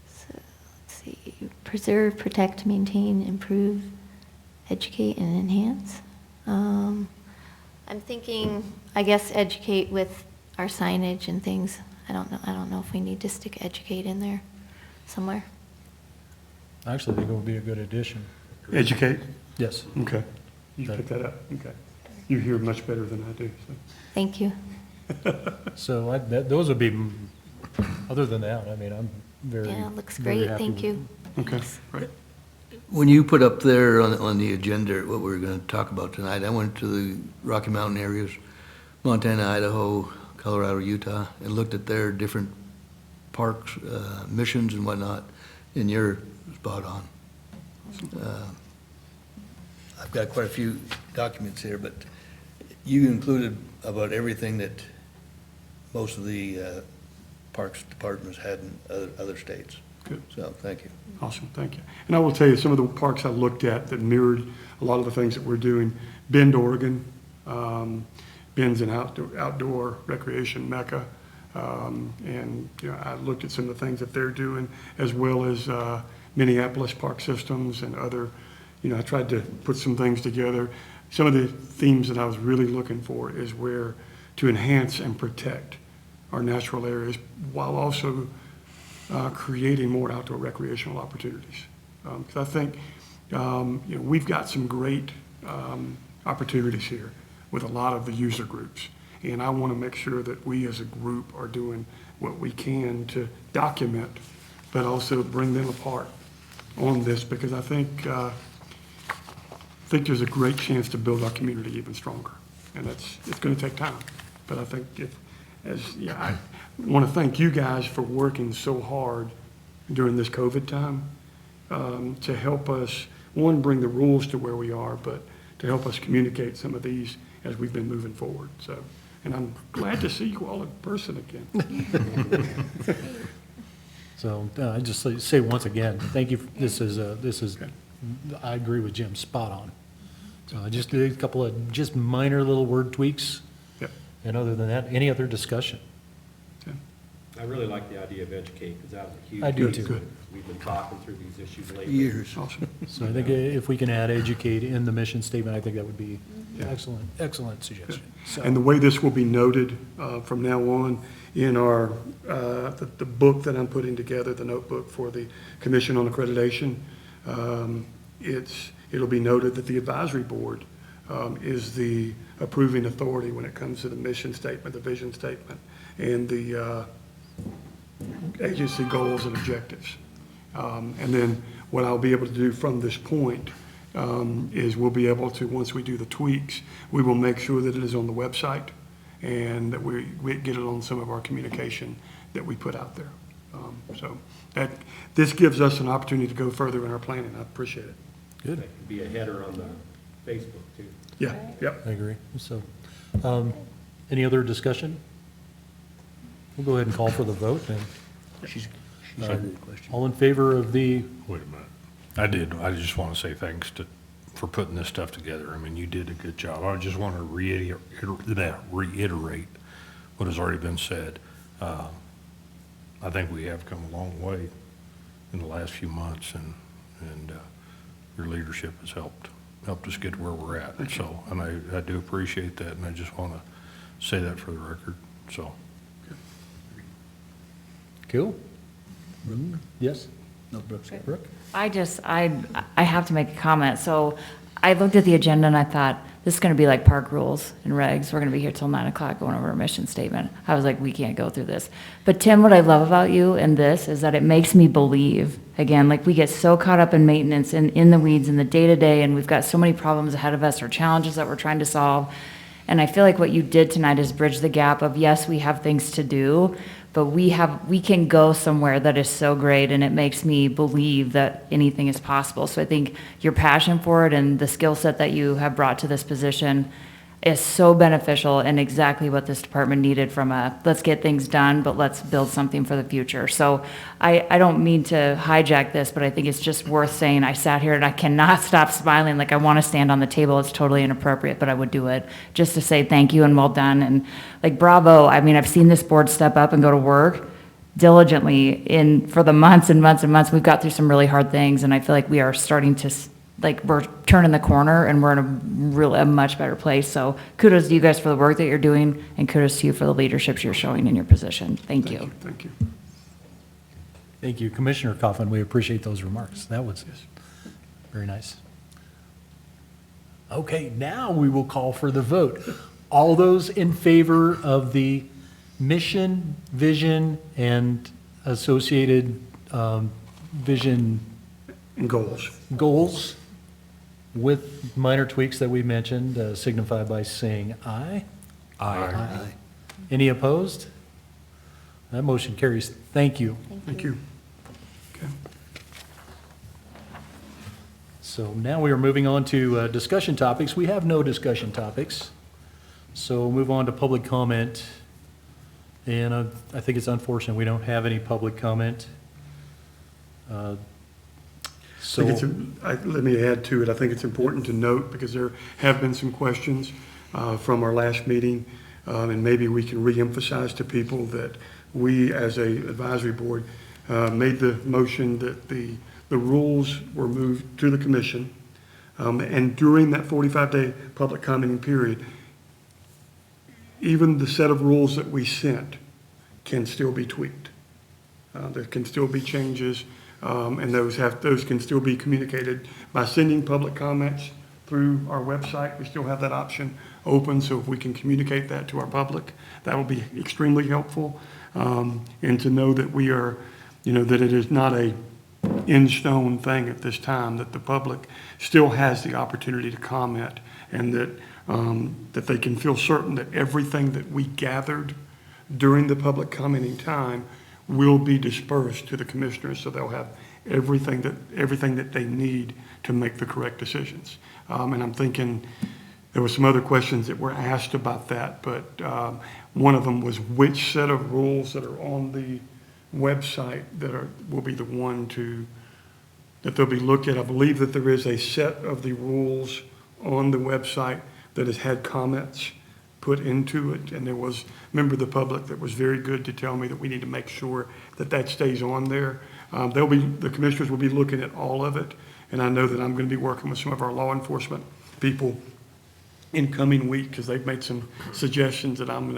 so, let's see, preserve, protect, maintain, improve, educate, and enhance. I'm thinking, I guess, educate with our signage and things. I don't know if we need to stick educate in there somewhere. I actually think it would be a good addition. Educate? Yes. Okay. You pick that up, okay. You hear much better than I do, so. Thank you. So those would be, other than that, I mean, I'm very, Yeah, it looks very great. happy Thank with you. Okay, right. When you put up there on the agenda what we're going to talk about tonight, I went to the Rocky Mountain areas, Montana, Idaho, Colorado, Utah, and looked at their different parks, missions and whatnot, and you're spot on. I've got quite a few documents here, but you included about everything that most of the parks departments had in other states. Good. So, thank you. Awesome, thank you. And I will tell you, some of the parks I looked at that mirrored a lot of the things that we're doing, Bend, Oregon, Bend's an outdoor recreation mecca. And, you know, I looked at some of the things that they're doing, as well as Minneapolis Park Systems and other, you know, I tried to put some things together. Some of the themes that I was really looking for is where to enhance and protect our natural areas while also creating more outdoor recreational opportunities. Because I think, you know, we've got some great opportunities here with a lot of the user groups. And I want to make sure that we as a group are doing what we can to document, but also bring them apart on this, because I think there's a great chance to build our community even stronger. And it's going to take time. But I think I want to thank you guys for working so hard during this COVID time to help us, one, bring the rules to where we are, but to help us communicate some of these as we've been moving forward. So, and I'm glad to see you all in person again. so I just say once again, thank you. This is, I agree with Jim, spot on. So I just did a couple of just minor little word tweaks. Yep. And other than that, any other discussion? I really like the idea of educate, because that was a huge. I do piece. too. We've been talking through these issues lately. Years. Awesome. So I think if we can add educate in the mission statement, I think that would be excellent suggestion. So- And the way this will be noted from now on in our, the book that I'm putting together, the notebook for the Commission on Accreditation, it'll be noted that the advisory board is the approving authority when it comes to the mission statement, the vision statement, and the agency goals and objectives. And then what I'll be able to do from this point is we'll be able to, once we do the tweaks, we will make sure that it is on the website and that we get it on some of our communication that we put out there. So this gives us an opportunity to go further in our planning. I appreciate it. That could be a header on the Facebook, too. Yeah, yep. I agree. So, any other discussion? We'll go ahead and call for the vote then. She's had a question. All in favor of the, Wait a minute. I just want to say thanks for putting this stuff together. I mean, you did a good job. I just want to reiterate what has already been said. I think we have come a long way in the last few months, and your leadership has helped us get to where we're at. So, and I do appreciate that, and I just want to say that for the record, so. cool? Yes? No, Brooks. Brooke? I have to make a comment. So I looked at the agenda and I thought, this is going to be like park rules and regs. We're going to be here till 9 o'clock going over a mission statement. I was like, we can't go through this. But Tim, what I love about you and this is that it makes me believe, again, like we get so caught up in maintenance and in the weeds in the day-to-day, and we've got so many problems ahead of us or challenges that we're trying to solve. And I feel like what you did tonight is bridge the gap of, yes, we have things to do, but we can go somewhere that is so great, and it makes me believe that anything is possible. So I think your passion for it and the skill set that you have brought to this position is so beneficial and exactly what this department needed from let's get things done, but let's build something for the future. So I don't mean to hijack this, but I think it's just worth saying. I sat here and I cannot stop smiling. Like I want to stand on the table. It's totally inappropriate, but I would do it just to say thank you and well done. And like, bravo. I mean, I've seen this board step up and go to work diligently for the months and months and months. We've got through some really hard things, and I feel like we are starting to we're turning the corner and we're in a much better place. So kudos to you guys for the work that you're doing, and kudos to you for the leadership you're showing in your position. Thank you. Thank you. Thank you, Commissioner Coughlin. We appreciate those remarks. That was very nice. Okay, now we will call for the vote. All those in favor of the mission, vision, and associated vision goals with minor tweaks that we mentioned, signify by saying aye. Aye. Any opposed? That motion carries. Thank you. Thank you. Okay. So now we are moving on to discussion topics. We have no discussion topics. So we'll move on to public comment. And I think it's unfortunate we don't have any public comment. So Let me add to it. I think it's important to note, because there have been some questions from our last meeting, and maybe we can reemphasize to people that we, as a advisory board, made the motion that the rules were moved to the commission, and during that 45-day public commenting period, even the set of rules that we sent can still be tweaked. There can still be changes, and those can still be communicated by sending public comments through our website. We still have that option open, so if we can communicate that to our public, that will be extremely helpful. And to know that we are, that it is not a in-stone thing at this time, that the public still has the opportunity to comment, and that they can feel certain that everything that we gathered during the public commenting time will be dispersed to the commissioners, so they'll have everything that they need to make the correct decisions. And I'm thinking there were some other questions that were asked about that, but one of them was which set of rules that are on the website will be the one that they'll be looked at. I believe that there is a set of the rules on the website that has had comments put into it, and there was a member of the public that was very good to tell me that we need to make sure that stays on there. The commissioners will be looking at all of it, and I know that I'm going to be working with some of our law enforcement people in coming week, because they've made some suggestions that I'm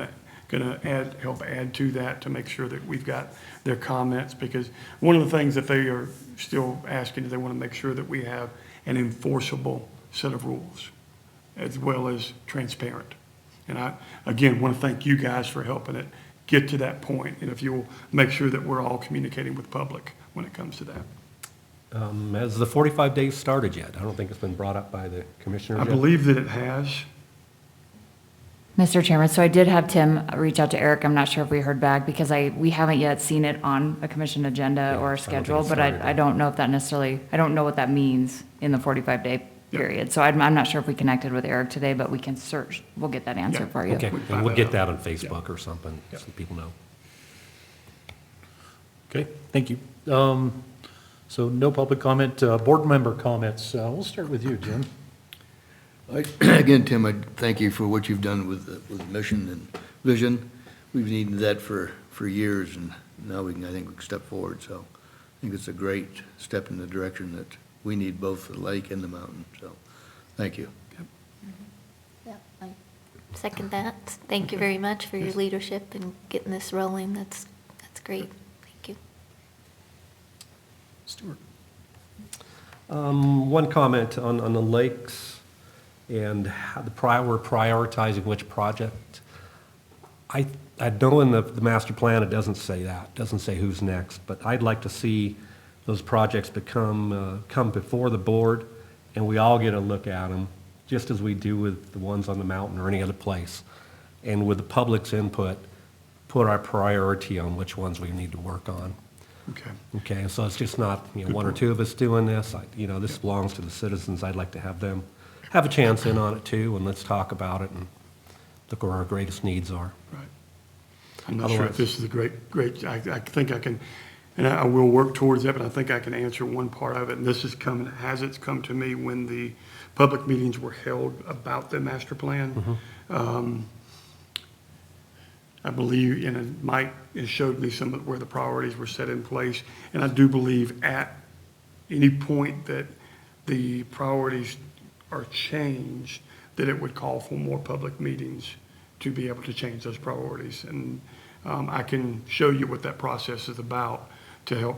going to help add to that to make sure that we've got their comments, because one of the things that they are still asking is they want to make sure that we have an enforceable set of rules as well as transparent. And I, again, want to thank you guys for helping it get to that point, and if you'll make sure that we're all communicating with public when it comes to that. Has the 45 days started yet? I don't think it's been brought up by the commissioners I yet. believe that it has. Mr. Chairman, so I did have Tim reach out to Eric. I'm not sure if we heard back because we haven't yet seen it on a commission agenda or a schedule, but I don't know if that necessarily, I don't know what that means in the 45-day period. So I'm not sure if we connected with Eric today, but we can search. We'll get that answer for you. Okay, and we'll get that on Facebook or something, so people know. Okay, thank you. So no public comment, board member comments. We'll start with you, Jim. Again, Tim, I thank you for what you've done with mission and vision. We've needed that for years, and now I think we can step forward. So I think it's a great step in the direction that we need, both the lake and the mountain. So thank you. Yeah, I second that. Thank you very much for your leadership and getting this rolling. That's great. Thank you. Stuart. One comment on the lakes and how we're prioritizing which project. I know in the master plan, it doesn't say that, it doesn't say who's next, but I'd like to see those projects come before the board, and we all get a look at them, just as we do with the ones on the mountain or any other place. And with the public's input, put our priority on which ones we need to work on. Okay. Okay, so it's just not, one or two of us doing this. This belongs to the citizens. I'd like to have them have a chance in on it too, and let's talk about it and look where our greatest needs are. Right. I'm not sure if this is a great, I think I can, and I will work towards that, but I think I can answer one part of it. And this has come to me when the public meetings were held about the master plan. I believe, and it showed me some of where the priorities were set in place. And I do believe at any point that the priorities are changed, that it would call for more public meetings to be able to change those priorities. And I can show you what that process is about to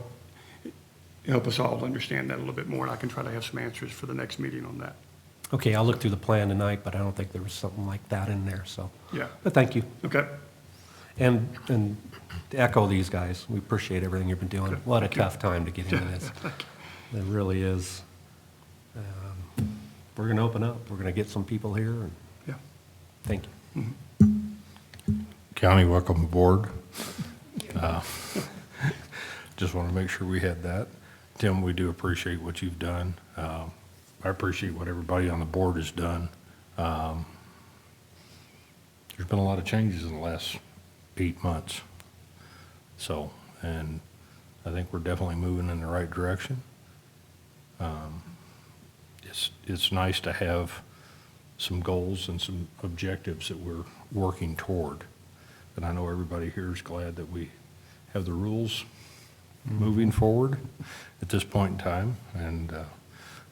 help us all understand that a little bit more. And I can try to have some answers for the next meeting on that. Okay, I'll look through the plan tonight, but I don't think there was something like that in there, so. Yeah. But thank you. Okay. And to echo these guys, we appreciate everything you've been doing. Good. What a tough time to get into this. It really is. We're going to open up. We're going to get some people here, and Yeah. thank you. County, welcome aboard. Just want to make sure we had that. Tim, we do appreciate what you've done. I appreciate what everybody on the board has done. There's been a lot of changes in the last 8 months. So, and I think we're definitely moving in the right direction. It's nice to have some goals and some objectives that we're working toward. And I know everybody here is glad that we have the rules moving forward at this point in time. And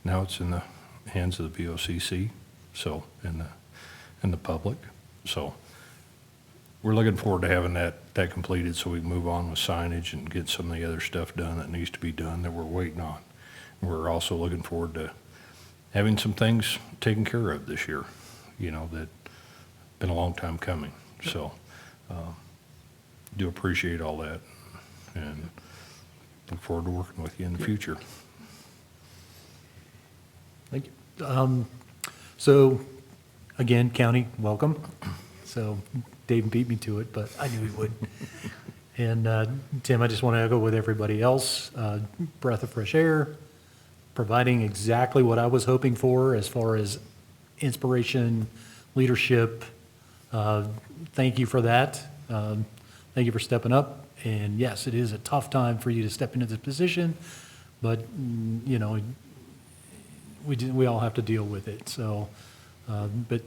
now it's in the hands of the VOCC, so, and the public. So we're looking forward to having that completed so we can move on with signage and get some of the other stuff done that needs to be done that we're waiting on. We're also looking forward to having some things taken care of this year, that been a long time coming. So do appreciate all that and look forward to working with you in the future. Thank you. So, again, county, welcome. So Dave beat me to it, but I knew he would. And Tim, I just want to echo with everybody else, breath of fresh air, providing exactly what I was hoping for as far as inspiration, leadership. Thank you for that. Thank you for stepping up. And yes, it is a tough time for you to step into this position, but we all have to deal with it. So, but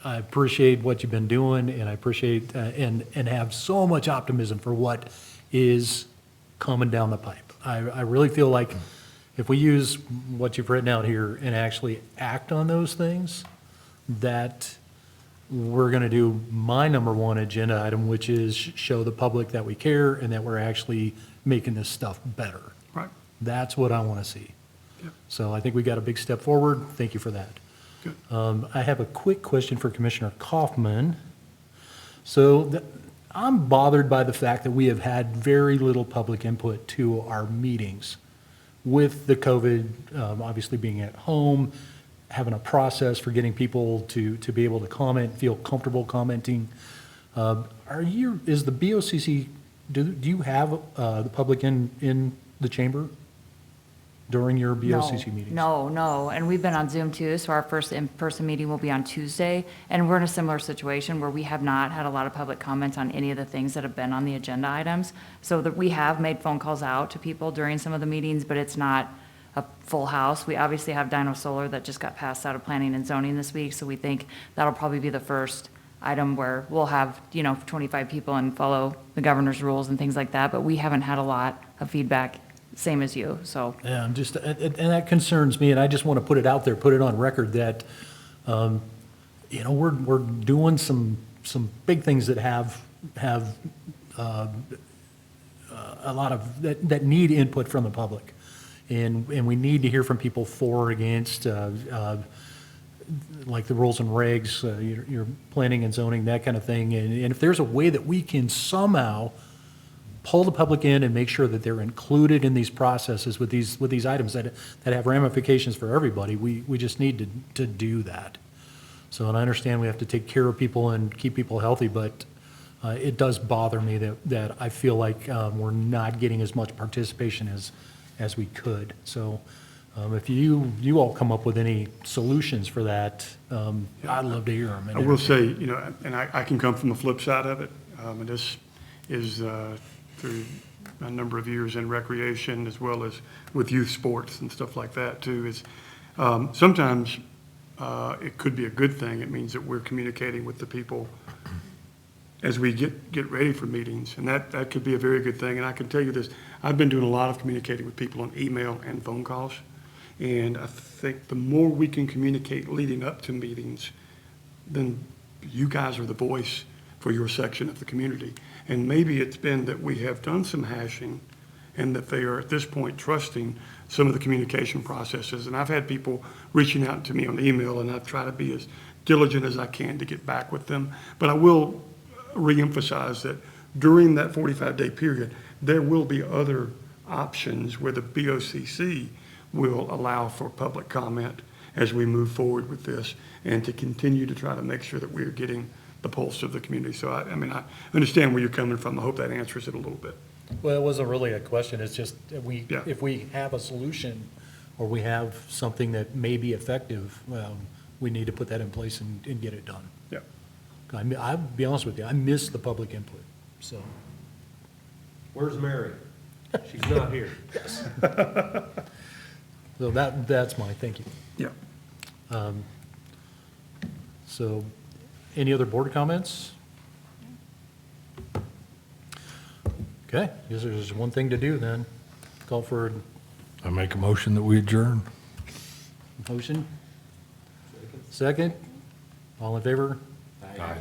I appreciate what you've been doing, and I appreciate and have so much optimism for what is coming down the pipe. I really feel like if we use what you've written out here and actually act on those things, that we're going to do my number one agenda item, which is show the public that we care and that we're actually making this stuff better. Right. That's what I want to see. Yep. So I think we got a big step forward. Thank you for that. Good. I have a quick question for Commissioner Kaufman. So I'm bothered by the fact that we have had very little public input to our meetings with the COVID, obviously being at home. having a process for getting people to be able to comment, feel comfortable commenting. Is the BOCC, do you have the public in the chamber during your BOCC meetings? No, and we've been on Zoom too, so our first in-person meeting will be on Tuesday, and we're in a similar situation where we have not had a lot of public comments on any of the things that have been on the agenda items. So that we have made phone calls out to people during some of the meetings, but it's not a full house. We obviously have Dino Solar that just got passed out of planning and zoning this week, so we think that'll probably be the first item where we'll have, 25 people and follow the governor's rules and things like that, but we haven't had a lot of feedback, same as you, so. Yeah, and that concerns me, and I just want to put it out there, put it on record that, we're doing some big things that have a lot of, that need input from the public. And we need to hear from people for or against, like the rules and regs, your planning and zoning, that kind of thing. And if there's a way that we can somehow pull the public in and make sure that they're included in these processes with these items that have ramifications for everybody, we just need to do that. So, and I understand we have to take care of people and keep people healthy, but it does bother me that I feel like we're not getting as much participation as we could. So if you all come up with any solutions for that, I'd love to hear them. I will say, and I can come from the flip side of it, and this is through a number of years in recreation as well as with youth sports and stuff like that too, is sometimes it could be a good thing. It means that we're communicating with the people as we get ready for meetings, and that could be a very good thing. And I can tell you this, I've been doing a lot of communicating with people on email and phone calls, and I think the more we can communicate leading up to meetings, then you guys are the voice for your section of the community. And maybe it's been that we have done some hashing and that they are at this point trusting some of the communication processes. And I've had people reaching out to me on email, and I've tried to be as diligent as I can to get back with them. But I will reemphasize that during that 45-day period, there will be other options where the BOCC will allow for public comment as we move forward with this, and to continue to try to make sure that we're getting the pulse of the community. So I understand where you're coming from. I hope that answers it a little bit. Well, it wasn't really a question. It's just Yeah. if we have a solution or we have something that may be effective, we need to put that in place and get it done. Yeah. I'll be honest with you, I miss the public input, so. Where's Mary? She's not here. Yes. So that's my thank you. Yeah. So, any other board comments? Okay, I guess there's one thing to do then. Call for I make a motion that we adjourn. a motion. Second? All in favor? Aye.